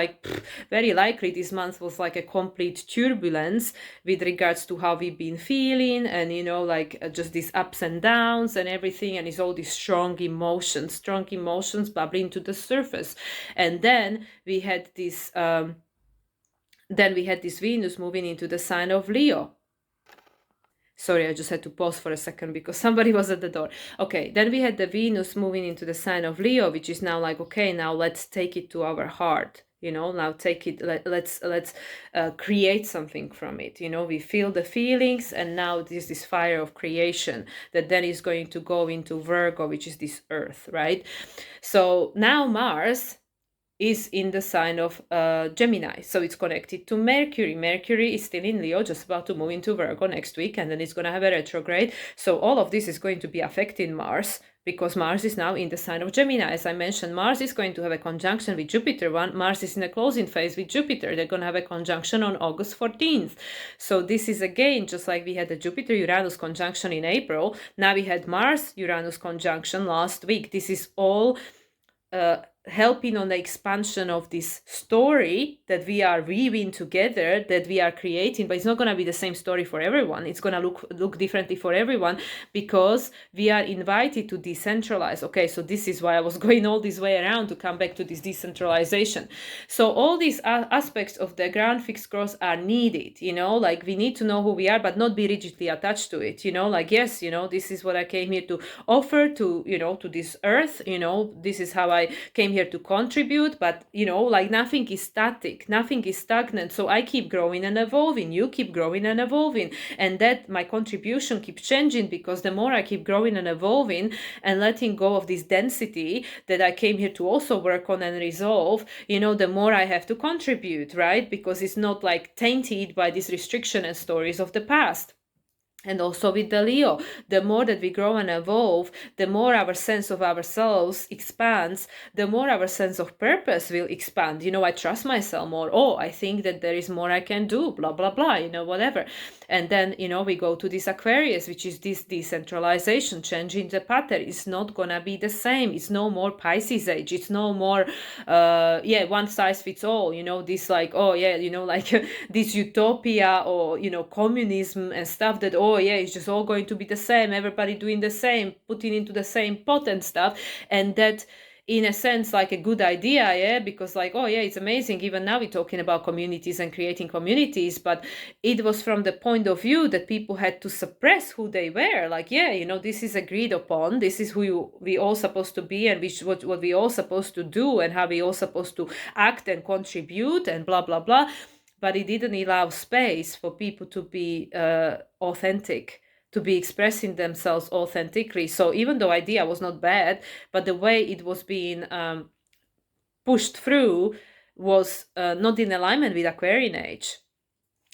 very likely this month was like a complete turbulence with regards to how we've been feeling, and just these ups and downs and everything, and it's all these strong emotions bubbling to the surface. And then we had this Venus moving into the sign of Leo. Sorry, I just had to pause for a second because somebody was at the door. Okay, then we had the Venus moving into the sign of Leo, which is now like, okay, now let's take it to our heart. Now take it, let's create something from it. We feel the feelings, and now there's this fire of creation that then is going to go into Virgo, which is this earth, right? So now Mars is in the sign of Gemini. So it's connected to Mercury. Mercury is still in Leo, just about to move into Virgo next week, and then it's going to have a retrograde. So all of this is going to be affecting Mars, because Mars is now in the sign of Gemini. As I mentioned, Mars is going to have a conjunction with Jupiter. Mars is in a closing phase with Jupiter. They're going to have a conjunction on August 14th. So this is, again, just like we had the Jupiter-Uranus conjunction in April. Now we had Mars-Uranus conjunction last week. This is all helping on the expansion of this story that we are weaving together, that we are creating. But it's not going to be the same story for everyone. It's going to look differently for everyone, because we are invited to decentralize. Okay, so this is why I was going all this way around to come back to this decentralization. So all these aspects of the ground fixed growth are needed, like we need to know who we are, but not be rigidly attached to it, like, yes, this is what I came here to offer to, to this earth, this is how I came here to contribute, but like nothing is static, nothing is stagnant. So I keep growing and evolving, you keep growing and evolving, and that my contribution keeps changing, because the more I keep growing and evolving and letting go of this density that I came here to also work on and resolve, the more I have to contribute, right? Because it's not like tainted by this restriction and stories of the past. And also with the Leo, the more that we grow and evolve, the more our sense of ourselves expands, the more our sense of purpose will expand. I trust myself more. Oh, I think that there is more I can do, blah, blah, blah, whatever. And then, we go to this Aquarius, which is this decentralization, changing the pattern. It's not gonna be the same. It's no more Pisces age. It's no more, one size fits all, this like, oh yeah, like this utopia or, communism and stuff that, oh yeah, it's just all going to be the same. Everybody doing the same, putting into the same pot and stuff. And that, in a sense, like a good idea, yeah, because like, oh yeah, it's amazing. Even now we're talking about communities and creating communities, but it was from the point of view that people had to suppress who they were. Like, yeah, this is agreed upon. This is who we all supposed to be, and what we all supposed to do, and how we all supposed to act and contribute, and blah blah blah. But it didn't allow space for people to be authentic, to be expressing themselves authentically. So even though idea was not bad, but the way it was being pushed through was not in alignment with Aquarian age.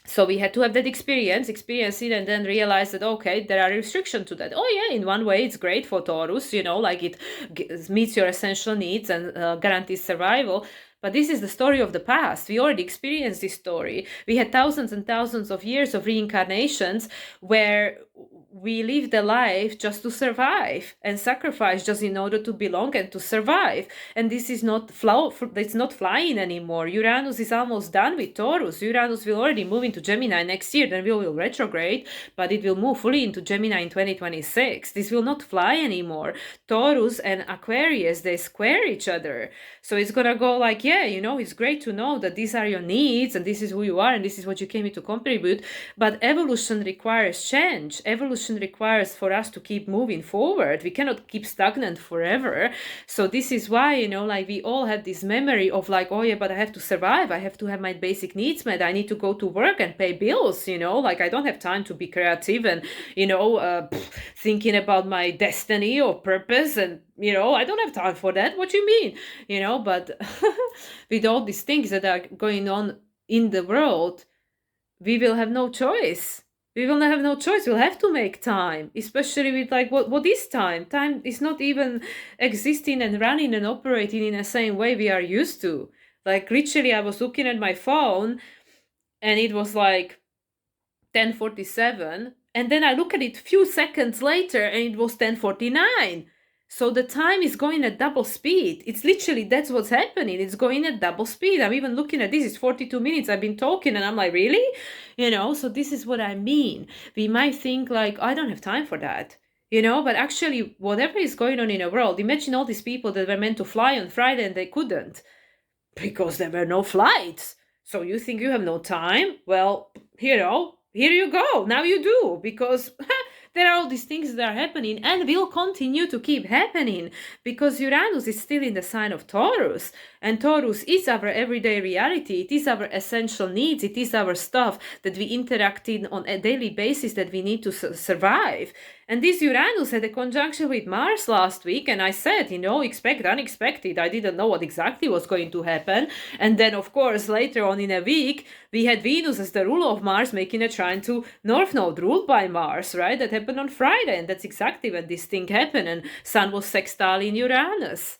So we had to have that experience it, and then realize that, okay, there are restrictions to that. Oh yeah, in one way it's great for Taurus, like it meets your essential needs and guarantees survival. But this is the story of the past. We already experienced this story. We had thousands and thousands of years of reincarnations where we lived a life just to survive and sacrifice just in order to belong and to survive. And this is not it's not flying anymore. Uranus is almost done with Taurus. Uranus will already move into Gemini next year, then we will retrograde, but it will move fully into Gemini in 2026. This will not fly anymore. Taurus and Aquarius, they square each other. So it's gonna go like, yeah, it's great to know that these are your needs and this is who you are and this is what you came here to contribute. But evolution requires change. Evolution requires for us to keep moving forward. We cannot keep stagnant forever. So this is why, like we all have this memory of like, oh yeah, but I have to survive. I have to have my basic needs met. I need to go to work and pay bills, like I don't have time to be creative and, thinking about my destiny or purpose. And, I don't have time for that. What you mean? But with all these things that are going on in the world, we will have no choice. We will have no choice. We'll have to make time, especially with like what is time? Time is not even existing and running and operating in the same way we are used to. Like literally, I was looking at my phone, and it was like 10:47, and then I look at it a few seconds later, and it was 10:49. So the time is going at double speed. It's literally, that's what's happening. It's going at double speed. I'm even looking at this. It's 42 minutes. I've been talking and I'm like, really? So this is what I mean. We might think like, I don't have time for that. But actually, whatever is going on in the world, imagine all these people that were meant to fly on Friday and they couldn't because there were no flights. So you think you have no time? Well, here you go. Now you do, because there are all these things that are happening and will continue to keep happening because Uranus is still in the sign of Taurus, and Taurus is our everyday reality. It is our essential needs. It is our stuff that we interact in on a daily basis that we need to survive. And this Uranus had a conjunction with Mars last week, and I said, expect unexpected. I didn't know what exactly was going to happen. And then, of course, later on in a week, we had Venus as the ruler of Mars making a trine to North Node, ruled by Mars, right? That happened on Friday, and that's exactly when this thing happened, and Sun was sextile in Uranus.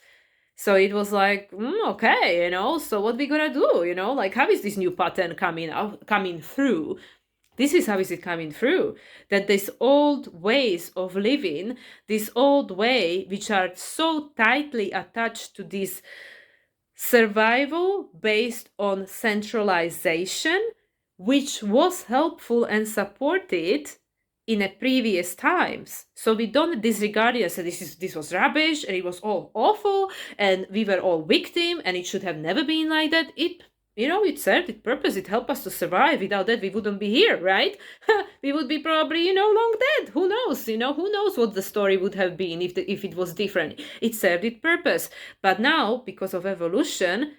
So it was like, okay, so what we gonna do, like how is this new pattern coming through? This is how is it coming through, that this old ways of living, this old way, which are so tightly attached to this survival based on centralization, which was helpful and supported in a previous times. So we don't disregard it and say this was rubbish and it was all awful and we were all victim and it should have never been like that. It served its purpose. It helped us to survive. Without that, we wouldn't be here, right? We would be probably, long dead. Who knows? Who knows what the story would have been if it was different. It served its purpose. But now, because of evolution,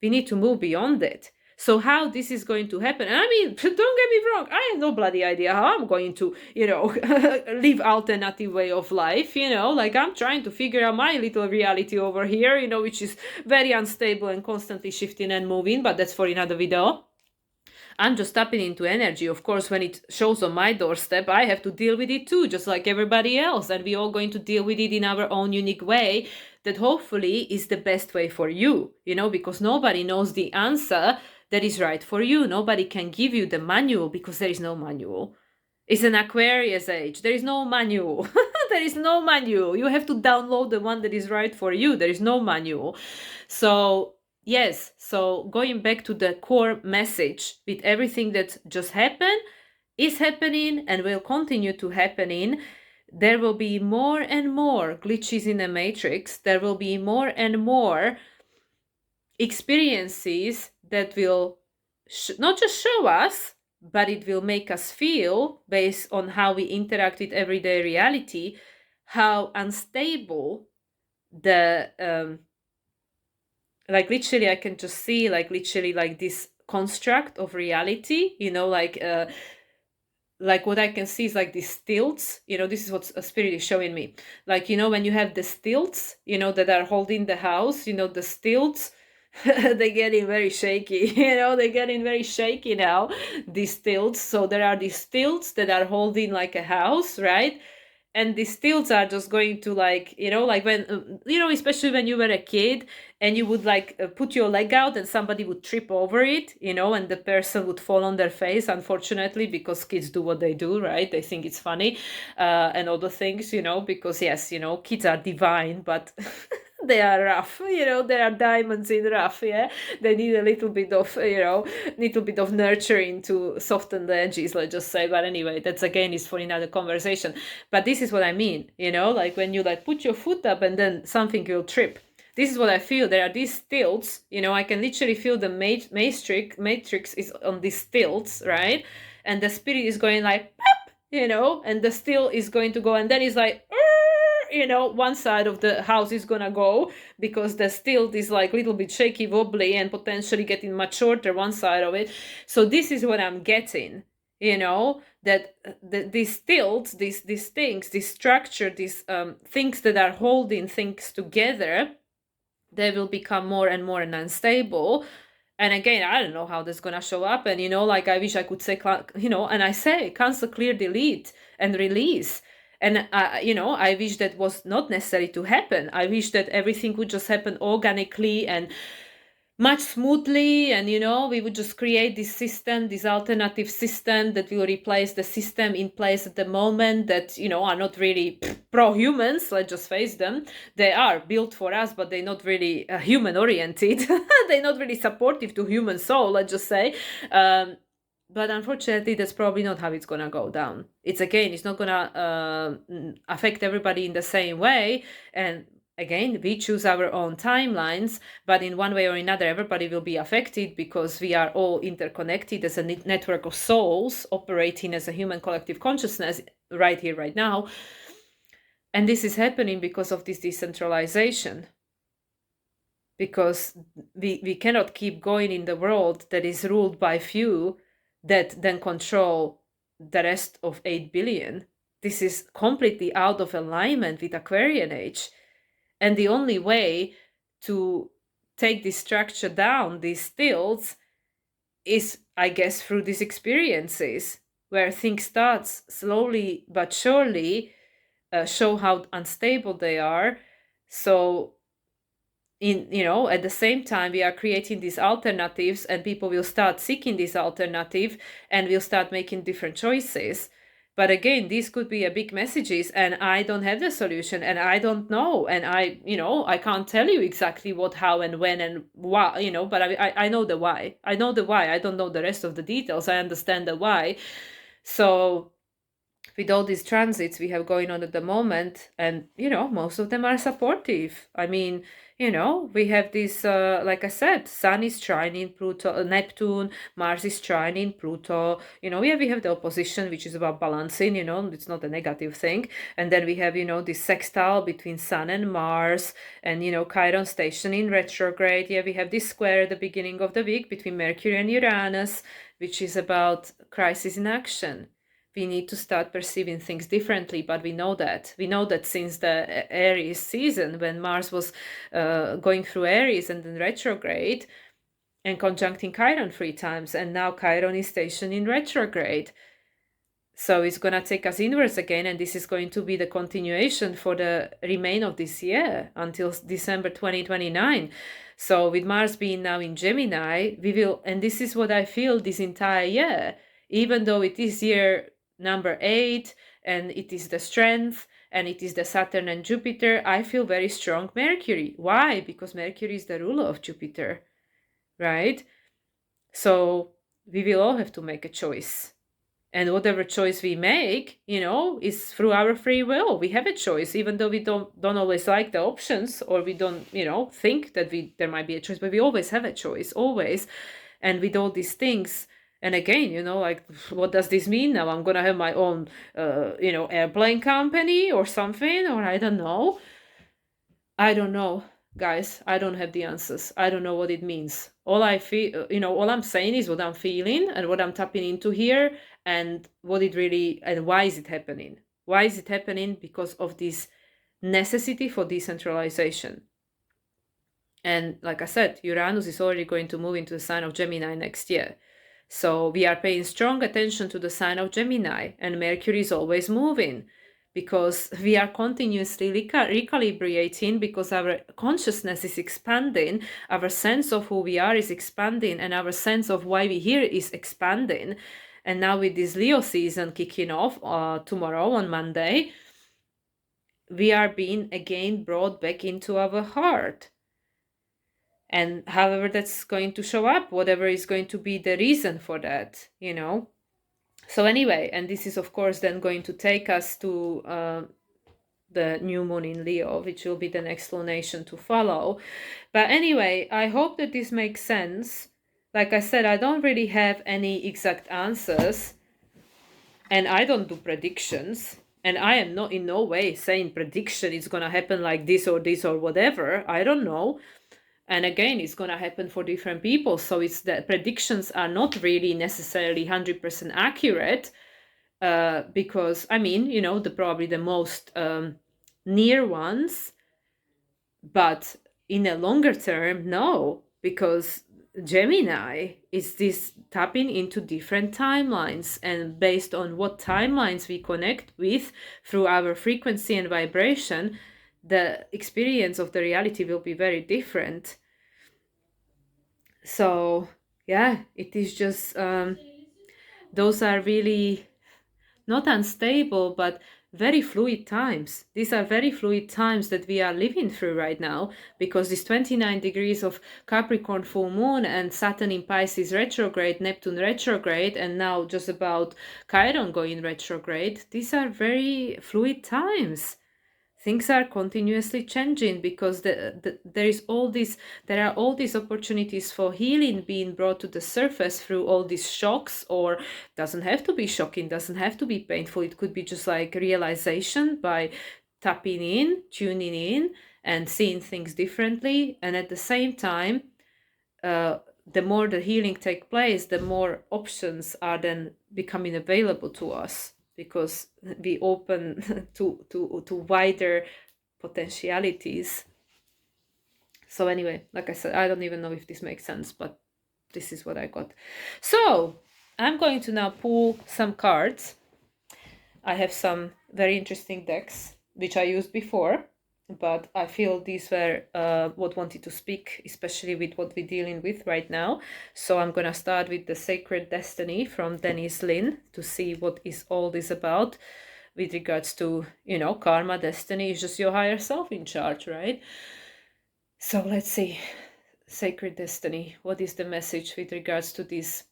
we need to move beyond it. So how this is going to happen? And I mean, don't get me wrong, I have no bloody idea how I'm going to, live alternative way of life, like I'm trying to figure out my little reality over here, which is very unstable and constantly shifting and moving, but that's for another video. I'm just tapping into energy. Of course, when it shows on my doorstep, I have to deal with it too, just like everybody else. And we're all going to deal with it in our own unique way that hopefully is the best way for you, because nobody knows the answer that is right for you. Nobody can give you the manual because there is no manual. It's an Aquarius age. There is no manual. There is no manual. You have to download the one that is right for you. There is no manual. So yes, so going back to the core message, with everything that just happened, is happening and will continue to happening, there will be more and more glitches in the matrix. There will be more and more experiences that will not just show us, but it will make us feel, based on how we interact with everyday reality, how unstable the like literally I can just see like literally like this construct of reality, like what I can see is like these stilts, this is what a spirit is showing me. Like, when you have the stilts, that are holding the house, the stilts, they're getting very shaky, they're getting very shaky now, these stilts. So there are these stilts that are holding like a house, right? And these stilts are just going to like, like when, especially when you were a kid and you would like put your leg out and somebody would trip over it, and the person would fall on their face, unfortunately, because kids do what they do, right? They think it's funny and other things, because yes, kids are divine, but they are rough, they are diamonds in rough, yeah. They need a little bit of nurturing to soften the edges, let's just say. But anyway, that's again is for another conversation. But this is what I mean, like when you like put your foot up and then something will trip. This is what I feel. There are these stilts, I can literally feel the matrix is on these stilts, right? And the spirit is going like, pop, and the still is going to go, and then it's like, one side of the house is gonna go because the stilt is like a little bit shaky, wobbly, and potentially getting much shorter, one side of it. So this is what I'm getting, that these stilts, these things, this structure, these things that are holding things together, they will become more and more unstable. And again, I don't know how this is gonna show up. And like I wish I could say, and I say cancel, clear, delete, and release. And I wish that was not necessary to happen. I wish that everything would just happen organically and much smoothly, and we would just create this system, this alternative system that will replace the system in place at the moment that are not really pro-humans. Let's just face them. They are built for us, but they're not really human oriented. They're not really supportive to human soul, let's just say. But unfortunately, that's probably not how it's gonna go down. It's not gonna affect everybody in the same way. And again, we choose our own timelines, but in one way or another, everybody will be affected because we are all interconnected as a network of souls operating as a human collective consciousness right here, right now. And this is happening because of this decentralization. Because we cannot keep going in the world that is ruled by few that then control the rest of 8 billion. This is completely out of alignment with Aquarian age. And the only way to take this structure down, these stilts, is, I guess, through these experiences where things start slowly but surely show how unstable they are. So at the same time, we are creating these alternatives, and people will start seeking this alternative and will start making different choices. But again, these could be a big messages, and I don't have the solution, and I don't know, and I can't tell you exactly what, how, and when, and why, but I know the why. I know the why. I don't know the rest of the details. I understand the why. So with all these transits we have going on at the moment, and most of them are supportive. I mean, we have this like I said, Sun is trining Pluto, Neptune, Mars is trining Pluto. We have the opposition, which is about balancing. It's not a negative thing. And then we have this sextile between Sun and Mars, and Chiron station in retrograde. We have this square at the beginning of the week between Mercury and Uranus, which is about crisis in action. We need to start perceiving things differently, but we know that since the Aries season, when Mars was going through Aries and then retrograde, and conjuncting Chiron 3 times, and now Chiron is stationed in retrograde. So it's going to take us inwards again, and this is going to be the continuation for the remain of this year until December 2029. So with Mars being now in Gemini, we will, and this is what I feel this entire year, even though it is year number 8, and it is the strength, and it is the Saturn and Jupiter, I feel very strong Mercury. Why? Because Mercury is the ruler of Jupiter, right? So we will all have to make a choice. And whatever choice we make, is through our free will. We have a choice, even though we don't always like the options, or we don't, think that there might be a choice, but we always have a choice, always. And with all these things, and again, like, what does this mean now? I'm gonna have my own, airplane company or something, or I don't know. I don't know, guys. I don't have the answers. I don't know what it means. All I feel, all I'm saying is what I'm feeling and what I'm tapping into here, and what it really, and why is it happening? Why is it happening? Because of this necessity for decentralization. And like I said, Uranus is already going to move into the sign of Gemini next year. So we are paying strong attention to the sign of Gemini, and Mercury is always moving, because we are continuously recalibrating, because our consciousness is expanding, our sense of who we are is expanding, and our sense of why we're here is expanding. And now with this Leo season kicking off tomorrow on Monday, we are being again brought back into our heart. And however that's going to show up, whatever is going to be the reason for that, So anyway, and this is of course then going to take us to the new moon in Leo, which will be the next lunation to follow. But anyway, I hope that this makes sense. Like I said, I don't really have any exact answers, and I don't do predictions. And I am not in no way saying prediction is going to happen like this or whatever. I don't know. And again, it's going to happen for different people. So it's the predictions are not really necessarily 100% accurate, because, probably the most near ones. But in a longer term, no, because Gemini is this tapping into different timelines. And based on what timelines we connect with through our frequency and vibration, the experience of the reality will be very different. So yeah, it is just those are really not unstable, but very fluid times. These are very fluid times that we are living through right now, because this 29 degrees of Capricorn full moon and Saturn in Pisces retrograde, Neptune retrograde, and now just about Chiron going retrograde, these are very fluid times. Things are continuously changing, because there are all these opportunities for healing being brought to the surface through all these shocks, or doesn't have to be shocking, doesn't have to be painful. It could be just like realization by tapping in, tuning in, and seeing things differently. And at the same time, the more the healing takes place, the more options are then becoming available to us, because we open to wider potentialities. So anyway, like I said, I don't even know if this makes sense, but this is what I got. So I'm going to now pull some cards. I have some very interesting decks which I used before, but I feel these were what wanted to speak, especially with what we're dealing with right now. So I'm gonna start with the Sacred Destiny from Denise Lin to see what is all this about with regards to, karma. Destiny is just your higher self in charge, right? So let's see. Sacred Destiny, what is the message with regards to this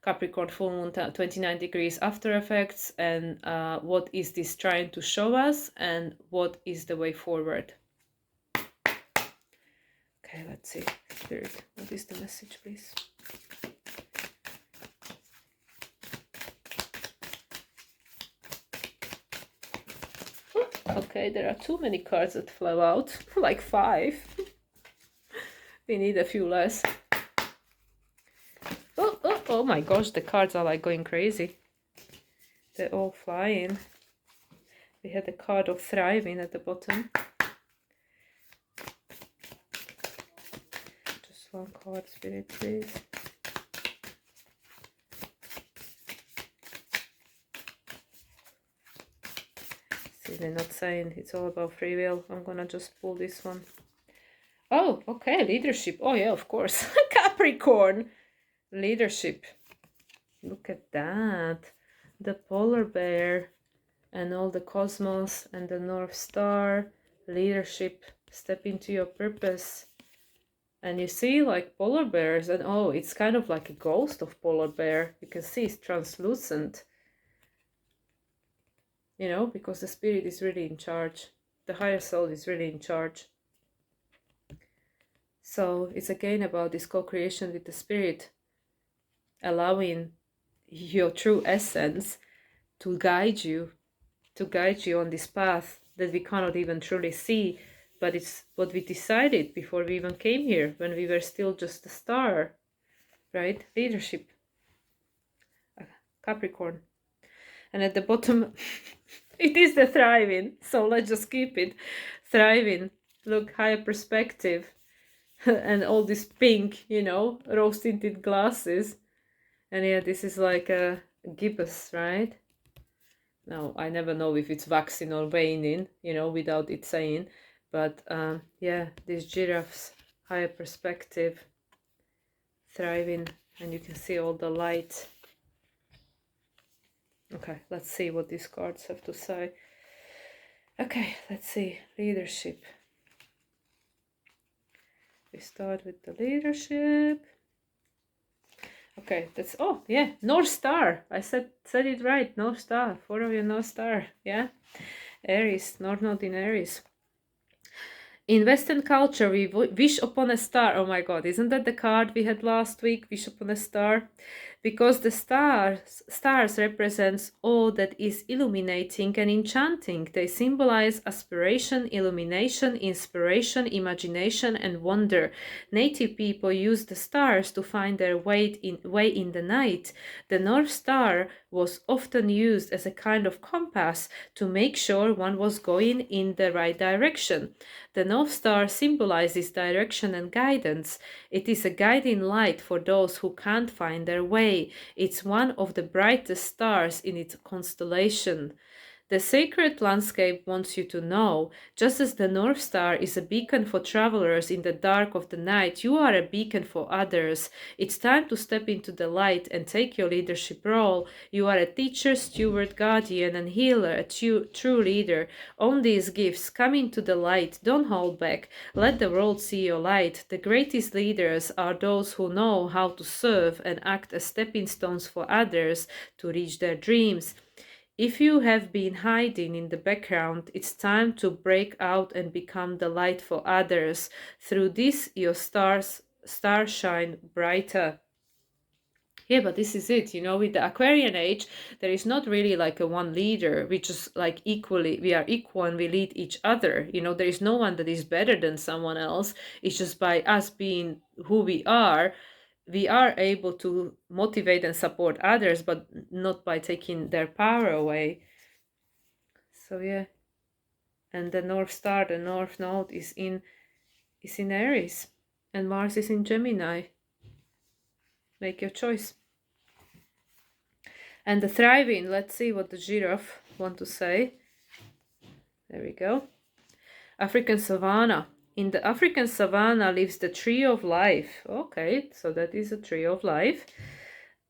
Capricorn full moon 29 degrees after effects, and what is this trying to show us, and what is the way forward? Okay, let's see. Spirit, what is the message, please? Okay, there are too many cards that flow out, like 5. We need a few less. Oh my gosh, the cards are like going crazy. They're all flying. We had a card of thriving at the bottom. Just one card, Spirit, please. See, they're not saying it's all about free will. I'm gonna just pull this one. Oh, okay, leadership. Oh yeah, of course. Capricorn. Leadership. Look at that. The polar bear and all the cosmos and the North Star. Leadership. Step into your purpose. And you see like polar bears, and oh, it's kind of like a ghost of polar bear. You can see it's translucent. You know, because the spirit is really in charge. The higher soul is really in charge. So it's again about this co-creation with the spirit, allowing your true essence to guide you on this path that we cannot even truly see, but it's what we decided before we even came here, when we were still just a star, right? Leadership. Capricorn. And at the bottom, it is the thriving, so let's just keep it. Thriving. Look, higher perspective. And all this pink, you know, rose tinted glasses. And yeah, this is like a gibbous, right? Now, I never know if it's waxing or waning, you know, without it saying. But yeah, these giraffes, higher perspective, thriving, and you can see all the light. Okay, let's see what these cards have to say. Okay, let's see. Leadership. We start with the leadership. Okay, that's, oh yeah, North Star. I said it right. North Star. 4 of your North Star. Yeah. Aries, North Node in Aries. In Western culture, we wish upon a star. Oh my God, isn't that the card we had last week? Wish upon a star. Because the stars represents all that is illuminating and enchanting. They symbolize aspiration, illumination, inspiration, imagination, and wonder. Native people used the stars to find their way in the night. The North Star was often used as a kind of compass to make sure one was going in the right direction. The North Star symbolizes direction and guidance. It is a guiding light for those who can't find their way. It's one of the brightest stars in its constellation. The sacred landscape wants you to know, just as the North Star is a beacon for travelers in the dark of the night, you are a beacon for others. It's time to step into the light and take your leadership role. You are a teacher, steward, guardian, and healer, a true leader. Own these gifts. Come into the light. Don't hold back. Let the world see your light. The greatest leaders are those who know how to serve and act as stepping stones for others to reach their dreams. If you have been hiding in the background, it's time to break out and become the light for others. Through this, your stars shine brighter. Yeah, but this is it, you know, with the Aquarian age, there is not really like a one leader. We just like we are equal and we lead each other. You know, there is no one that is better than someone else. It's just by us being who we are able to motivate and support others, but not by taking their power away. So yeah, and the North Star, the North Node is in Aries, and Mars is in Gemini. Make your choice. And the thriving, let's see what the giraffe want to say. There we go. African savanna. In the African savanna lives the tree of life. Okay, so that is a tree of life.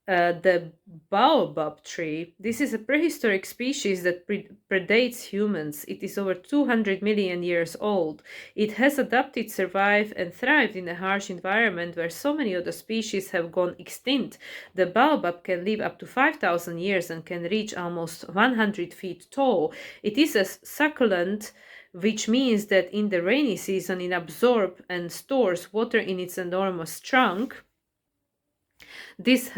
The baobab tree. This is a prehistoric species that predates humans. It is over 200 million years old. It has adapted, survived, and thrived in a harsh environment where so many other species have gone extinct. The baobab can live up to 5,000 years and can reach almost 100 feet tall. It is a succulent, which means that in the rainy season it absorbs and stores water in its enormous trunk. This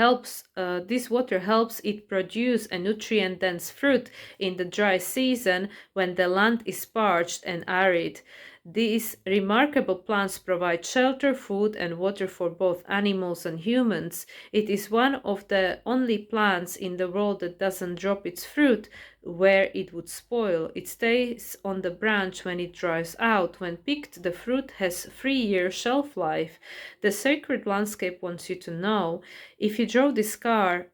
water helps it produce a nutrient-dense fruit in the dry season when the land is parched and arid. These remarkable plants provide shelter, food, and water for both animals and humans. It is one of the only plants in the world that doesn't drop its fruit where it would spoil. It stays on the branch when it dries out. When picked, the fruit has 3 year shelf life. The sacred landscape wants you to know if you draw this card,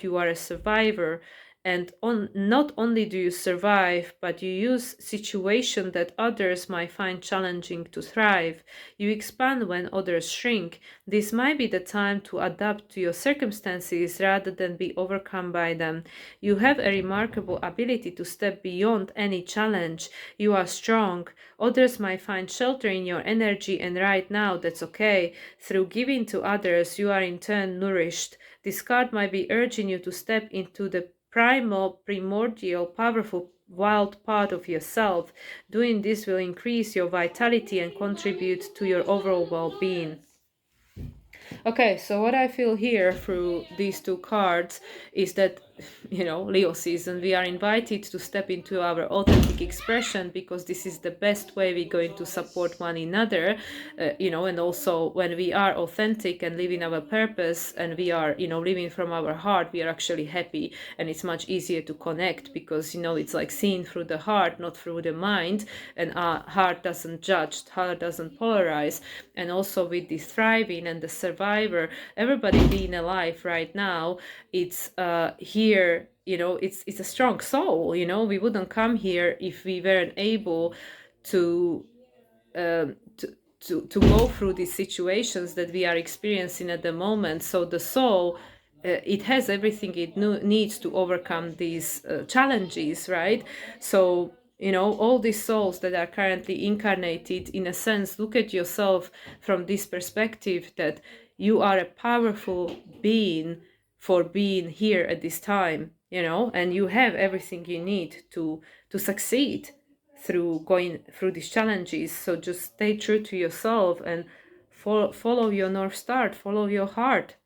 you are a survivor. And not only do you survive, but you use situations that others might find challenging to thrive. You expand when others shrink. This might be the time to adapt to your circumstances rather than be overcome by them. You have a remarkable ability to step beyond any challenge. You are strong. Others might find shelter in your energy, and right now that's okay. Through giving to others, you are in turn nourished. This card might be urging you to step into the primal, primordial, powerful, wild part of yourself. Doing this will increase your vitality and contribute to your overall well-being. Okay, so what I feel here through these two cards is that, Leo season, we are invited to step into our authentic expression because this is the best way we're going to support one another, and also when we are authentic and living our purpose and we are, living from our heart, we are actually happy and it's much easier to connect because, it's like seeing through the heart, not through the mind, and our heart doesn't judge, heart doesn't polarize. And also with the thriving and the survivor, everybody being alive right now, it's here, it's a strong soul. We wouldn't come here if we weren't able to um, to, to go through these situations that we are experiencing at the moment. So the soul, it has everything it needs to overcome these challenges, right? So all these souls that are currently incarnated, in a sense, look at yourself from this perspective that you are a powerful being for being here at this time, and you have everything you need to succeed through going through these challenges. So just stay true to yourself and follow your North Star, follow your heart,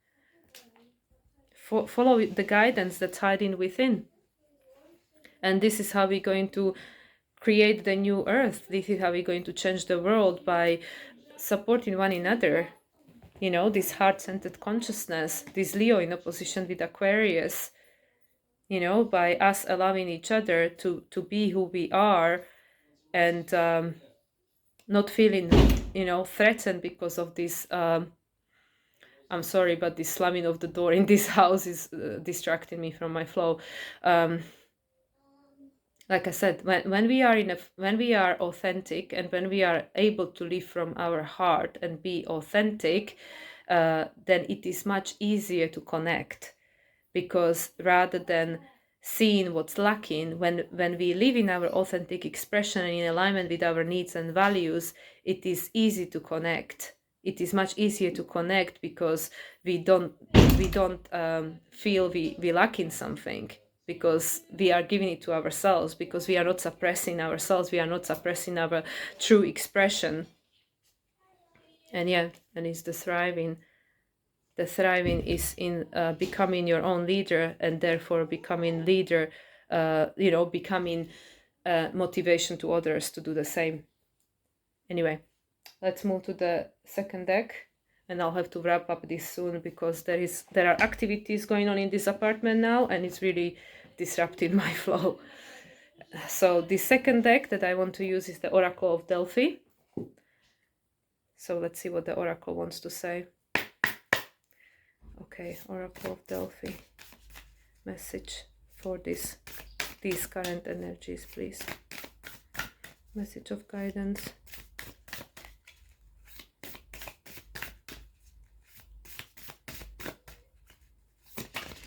follow the guidance that's hiding within. And this is how we're going to create the new earth. This is how we're going to change the world, by supporting one another. This heart-centered consciousness, this Leo in opposition with Aquarius, by us allowing each other to be who we are, and not feeling, threatened because of this. I'm sorry, but this slamming of the door in this house is distracting me from my flow. Like I said, when we are when we are authentic and when we are able to live from our heart and be authentic, then it is much easier to connect, because rather than seeing what's lacking, when we live in our authentic expression and in alignment with our needs and values, it is easy to connect. It is much easier to connect because we don't feel we lacking something, because we are giving it to ourselves, because we are not suppressing ourselves, we are not suppressing our true expression. And it's the thriving. The thriving is in becoming your own leader, and therefore becoming leader, becoming motivation to others to do the same. Anyway, let's move to the second deck, and I'll have to wrap up this soon because there are activities going on in this apartment now, and it's really disrupting my flow. So the second deck that I want to use is the Oracle of Delphi. So let's see what the Oracle wants to say. Okay, Oracle of Delphi, message for these current energies, please. Message of guidance.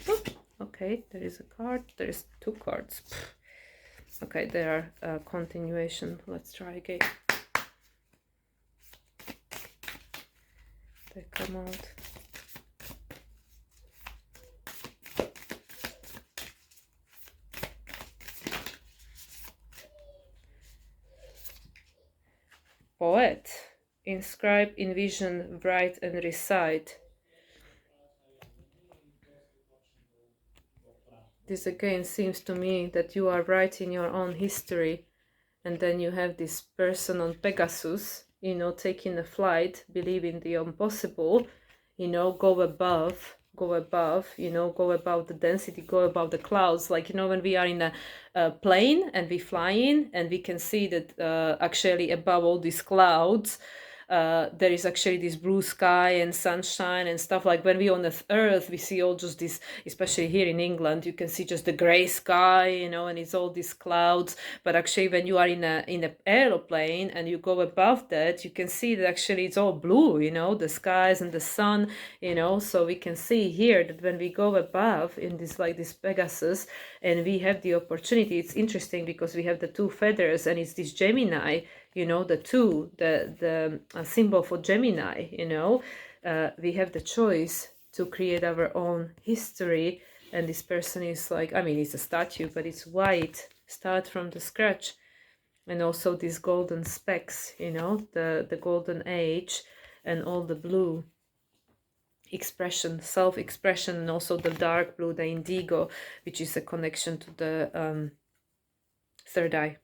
Oh, okay, there is a card. There is two cards. Okay, there are continuation. Let's try again. They come out. Poet, inscribe, envision, write, and recite. This again seems to me that you are writing your own history, and then you have this person on Pegasus, you know, taking a flight, believing the impossible, you know, go above, you know, go above the density, go above the clouds. Like, you know, when we are in a plane and we fly in and we can see that actually above all these clouds, there is actually this blue sky and sunshine and stuff. Like when we on the earth, we see all just this, especially here in England, you can see just the gray sky, you know, and it's all these clouds. But actually when you are in a aeroplane and you go above that, you can see that actually it's all blue, you know, the skies and the sun, you know. So we can see here that when we go above in this, like this Pegasus, and we have the opportunity, it's interesting because we have the two feathers and it's this Gemini, you know, the symbol for Gemini, you know. We have the choice to create our own history. And this person is like, I mean, it's a statue, but it's white, start from the scratch. And also these golden specks, you know, the golden age, and all the blue expression, self-expression, and also the dark blue, the indigo, which is a connection to the third eye.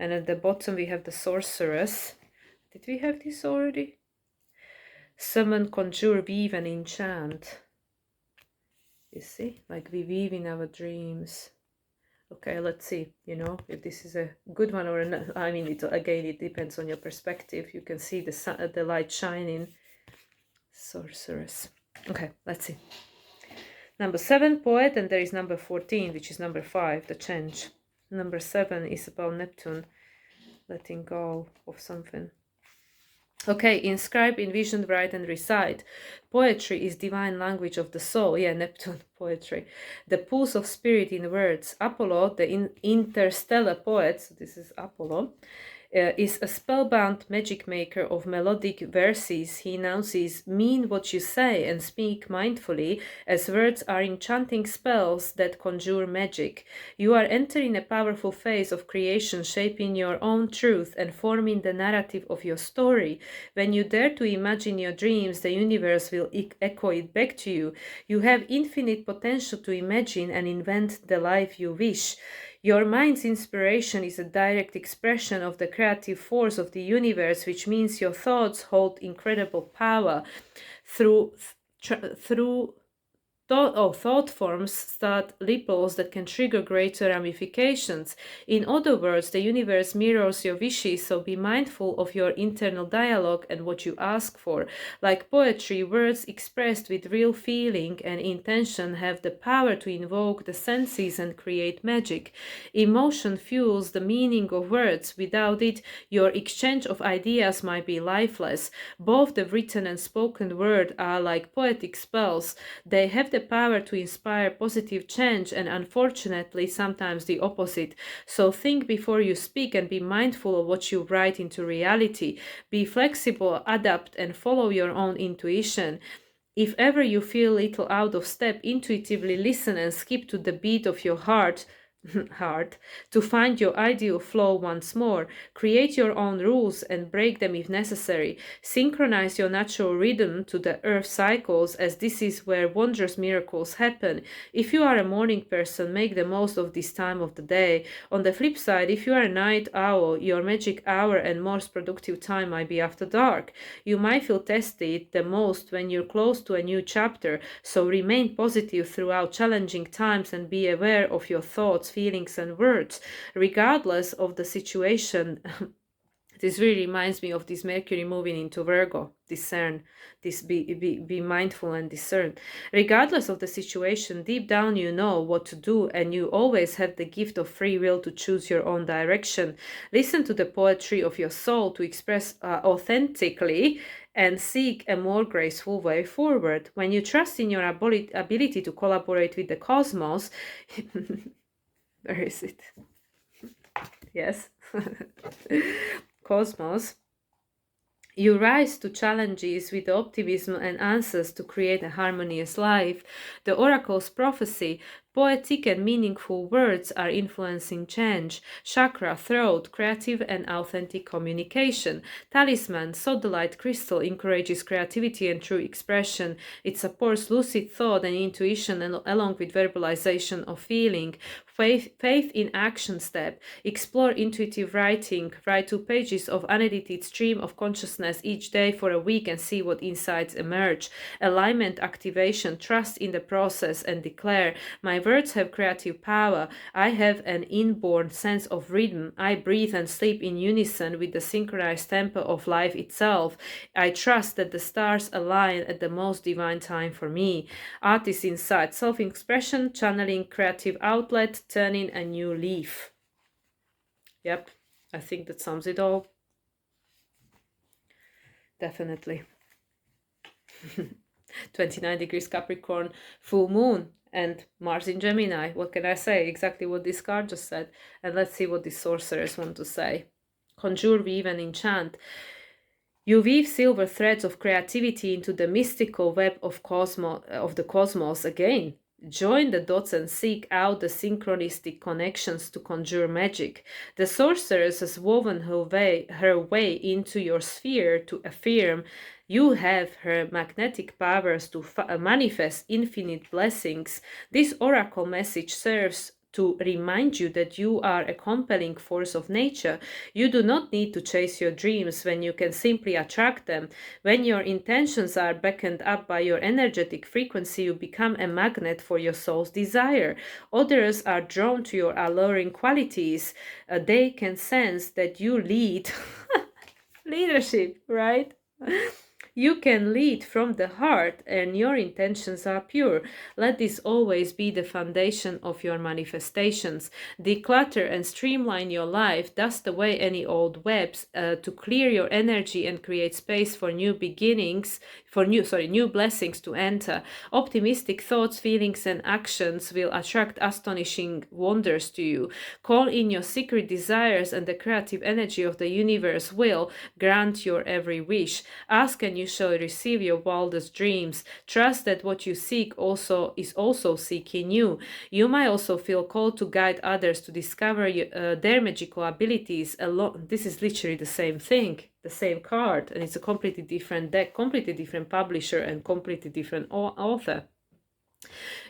And at the bottom we have the sorceress. Did we have this already? Summon, conjure, weave, and enchant. You see, like we weave in our dreams. Okay, let's see, you know, if this is a good one or not. I mean, it depends on your perspective. You can see the light shining. Sorceress. Okay, let's see. Number 7, poet, and there is number 14, which is number 5, the change. Number 7 is about Neptune, letting go of something. Okay, inscribe, envision, write, and recite. Poetry is divine language of the soul. Yeah, Neptune, poetry. The pulse of spirit in words. Apollo, the interstellar poet, so this is Apollo, is a spellbound magic maker of melodic verses. He announces, mean what you say and speak mindfully, as words are enchanting spells that conjure magic. You are entering a powerful phase of creation, shaping your own truth and forming the narrative of your story. When you dare to imagine your dreams, the universe will echo it back to you. You have infinite potential to imagine and invent the life you wish. Your mind's inspiration is a direct expression of the creative force of the universe, which means your thoughts hold incredible power. Thought forms start ripples that can trigger greater ramifications. In other words, the universe mirrors your wishes, so be mindful of your internal dialogue and what you ask for. Like poetry, words expressed with real feeling and intention have the power to invoke the senses and create magic. Emotion fuels the meaning of words. Without it, your exchange of ideas might be lifeless. Both the written and spoken word are like poetic spells. They have the power to inspire positive change, and unfortunately sometimes the opposite. So think before you speak and be mindful of what you write into reality. Be flexible, adapt, and follow your own intuition. If ever you feel a little out of step, intuitively listen and skip to the beat of your heart to find your ideal flow once more. Create your own rules and break them if necessary. Synchronize your natural rhythm to the earth cycles, as this is where wondrous miracles happen. If you are a morning person, make the most of this time of the day. On the flip side, if you are a night owl, your magic hour and most productive time might be after dark. You might feel tested the most when you're close to a new chapter, so remain positive throughout challenging times and be aware of your thoughts, feelings, and words, regardless of the situation. This really reminds me of this Mercury moving into Virgo. Discern, be mindful and discern. Regardless of the situation, deep down you know what to do, and you always have the gift of free will to choose your own direction. Listen to the poetry of your soul to express authentically and seek a more graceful way forward. When you trust in your ability to collaborate with the cosmos, where is it? Yes. Cosmos, you rise to challenges with optimism and answers to create a harmonious life. The oracle's prophecy, Poetic and meaningful words are influencing change. Chakra, throat, creative and authentic communication. Talisman, sodalite crystal, encourages creativity and true expression. It supports lucid thought and intuition along with verbalization of feeling. Faith in action step. Explore intuitive writing. Write 2 pages of unedited stream of consciousness each day for a week and see what insights emerge. Alignment activation. Trust in the process and declare, my words have creative power. I have an inborn sense of rhythm. I breathe and sleep in unison with the synchronized tempo of life itself. I trust that the stars align at the most divine time for me. Artist insight. Self-expression, channeling, creative outlet, turning a new leaf. Yep, I think that sums it all. Definitely. 29 degrees Capricorn, full moon, and Mars in Gemini. What can I say? Exactly what this card just said. And let's see what the sorcerers want to say. Conjure, weave, and enchant. You weave silver threads of creativity into the mystical web of the cosmos again. Join the dots and seek out the synchronistic connections to conjure magic. The sorceress has woven her way into your sphere to affirm you have her magnetic powers to manifest infinite blessings. This oracle message serves to remind you that you are a compelling force of nature. You do not need to chase your dreams when you can simply attract them. When your intentions are beckoned up by your energetic frequency, you become a magnet for your soul's desire. Others are drawn to your alluring qualities. They can sense that you lead. Leadership, right? You can lead from the heart and your intentions are pure. Let this always be the foundation of your manifestations. Declutter and streamline your life, dust away any old webs to clear your energy and create space for new beginnings, for new blessings to enter. Optimistic thoughts, feelings and actions will attract astonishing wonders to you. Call in your secret desires and the creative energy of the universe will grant your every wish. Ask and you shall receive your wildest dreams. Trust that what you seek is also seeking you. You might also feel called to guide others to discover their magical abilities. This is literally the same thing, the same card, and it's a completely different deck, completely different publisher, and completely different author.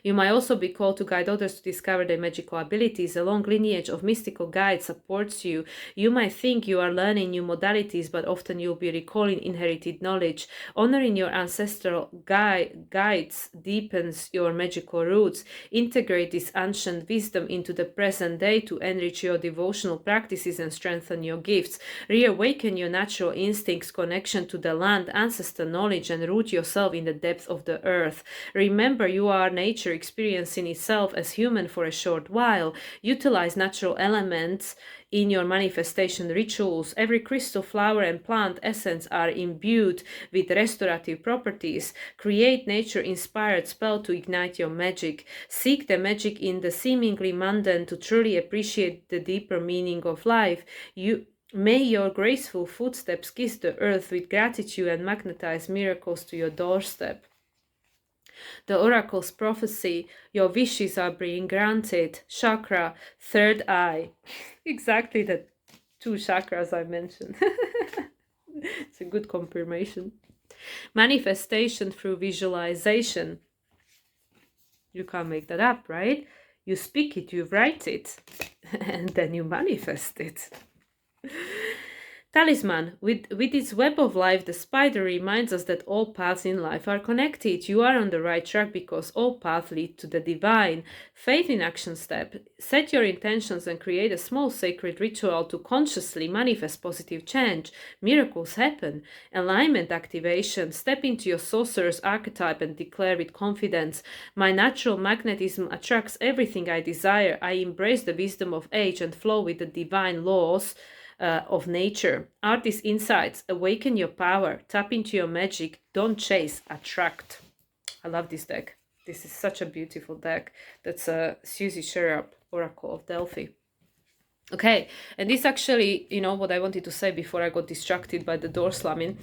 You might also be called to guide others to discover their magical abilities. A long lineage of mystical guides supports you. You might think you are learning new modalities, but often you'll be recalling inherited knowledge. Honoring your ancestral guides deepens your magical roots. Integrate this ancient wisdom into the present day to enrich your devotional practices and strengthen your gifts. Reawaken your natural instincts, connection to the land, ancestor knowledge, and root yourself in the depths of the earth. Remember, you are nature experiencing itself as human for a short while. Utilize natural elements in your manifestation rituals. Every crystal, flower, and plant essence are imbued with restorative properties. Create nature-inspired spell to ignite your magic. Seek the magic in the seemingly mundane to truly appreciate the deeper meaning of life. May your graceful footsteps kiss the earth with gratitude and magnetize miracles to your doorstep. The oracle's prophecy, your wishes are being granted. Chakra, third eye. Exactly the 2 chakras I mentioned. It's a good confirmation. Manifestation through visualization. You can't make that up, right? You speak it, you write it, and then you manifest it. Talisman. With its web of life, the spider reminds us that all paths in life are connected. You are on the right track because all paths lead to the divine. Faith in action step. Set your intentions and create a small sacred ritual to consciously manifest positive change. Miracles happen. Alignment activation. Step into your sorcerer's archetype and declare with confidence, my natural magnetism attracts everything I desire. I embrace the wisdom of age and flow with the divine laws of nature. Artist insights. Awaken your power. Tap into your magic. Don't chase. Attract. I love this deck. This is such a beautiful deck. That's a Susie Sherrup, Oracle of Delphi. Okay, and this actually, what I wanted to say before I got distracted by the door slamming.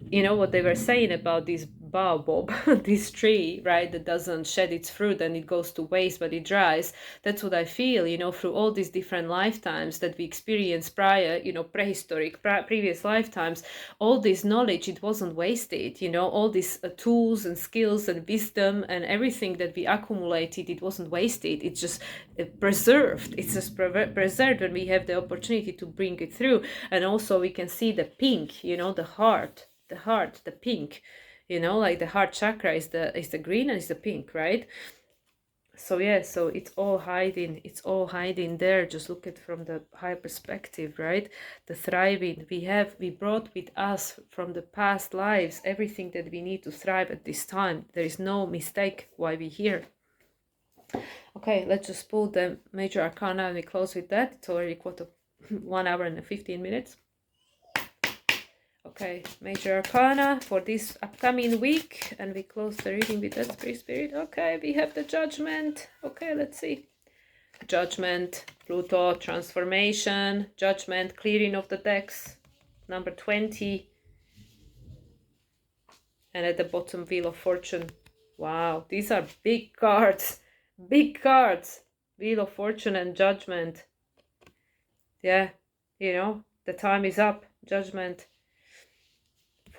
you know what they were saying about this baobab, this tree, right, that doesn't shed its fruit and it goes to waste but it dries. That's what I feel, you know, through all these different lifetimes that we experienced prior, you know, prehistoric previous lifetimes. All this knowledge, it wasn't wasted, you know, all these tools and skills and wisdom and everything that we accumulated, it wasn't wasted. It's just preserved. It's just preserved when we have the opportunity to bring it through. And also we can see the pink, you know, the heart, the pink, you know, like the heart chakra is the green and it's the pink, right? So yeah, so it's all hiding there. Just look at from the high perspective, right? The thriving we brought with us from the past lives, everything that we need to thrive at this time. There is no mistake why we're here. Okay, let's just pull the major arcana and we close with that. It's already 1 hour and 15 minutes. Okay, major arcana for this upcoming week, and we close the reading with that spirit. Okay, we have the judgment. Okay, let's see. Judgment, Pluto, transformation, judgment, clearing of the decks, number 20. And at the bottom, Wheel of Fortune. Wow, these are big cards. Big cards. Wheel of Fortune and judgment. Yeah, you know, the time is up. Judgment.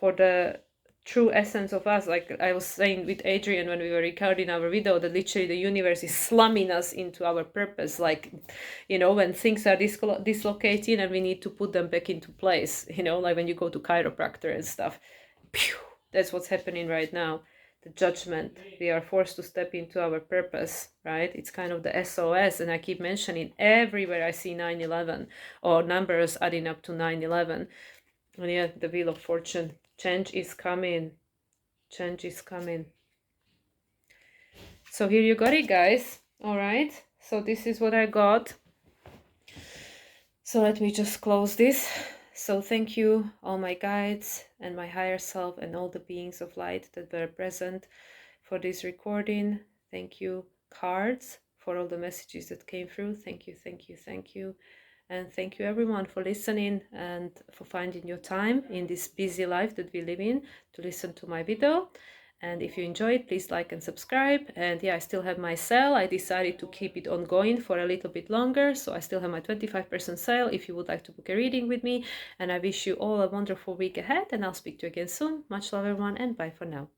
For the true essence of us, like I was saying with Adrian when we were recording our video, that literally the universe is slamming us into our purpose, like, you know, when things are dislocating and we need to put them back into place, you know, like when you go to chiropractor and stuff. Pew! That's what's happening right now. The judgment, we are forced to step into our purpose, right? It's kind of the SOS, and I keep mentioning everywhere I see 9/11 or numbers adding up to 9/11. And yeah, the Wheel of Fortune. Change is coming. Change is coming. So here you got it, guys. All right. So this is what I got. So let me just close this. So thank you, all my guides and my higher self and all the beings of light that were present for this recording. Thank you, cards, for all the messages that came through. Thank you, thank you, thank you. And thank you everyone for listening and for finding your time in this busy life that we live in to listen to my video. And if you enjoyed, please like and subscribe. And yeah, I still have my sale. I decided to keep it ongoing for a little bit longer. So I still have my 25% sale if you would like to book a reading with me. And I wish you all a wonderful week ahead. And I'll speak to you again soon. Much love everyone and bye for now.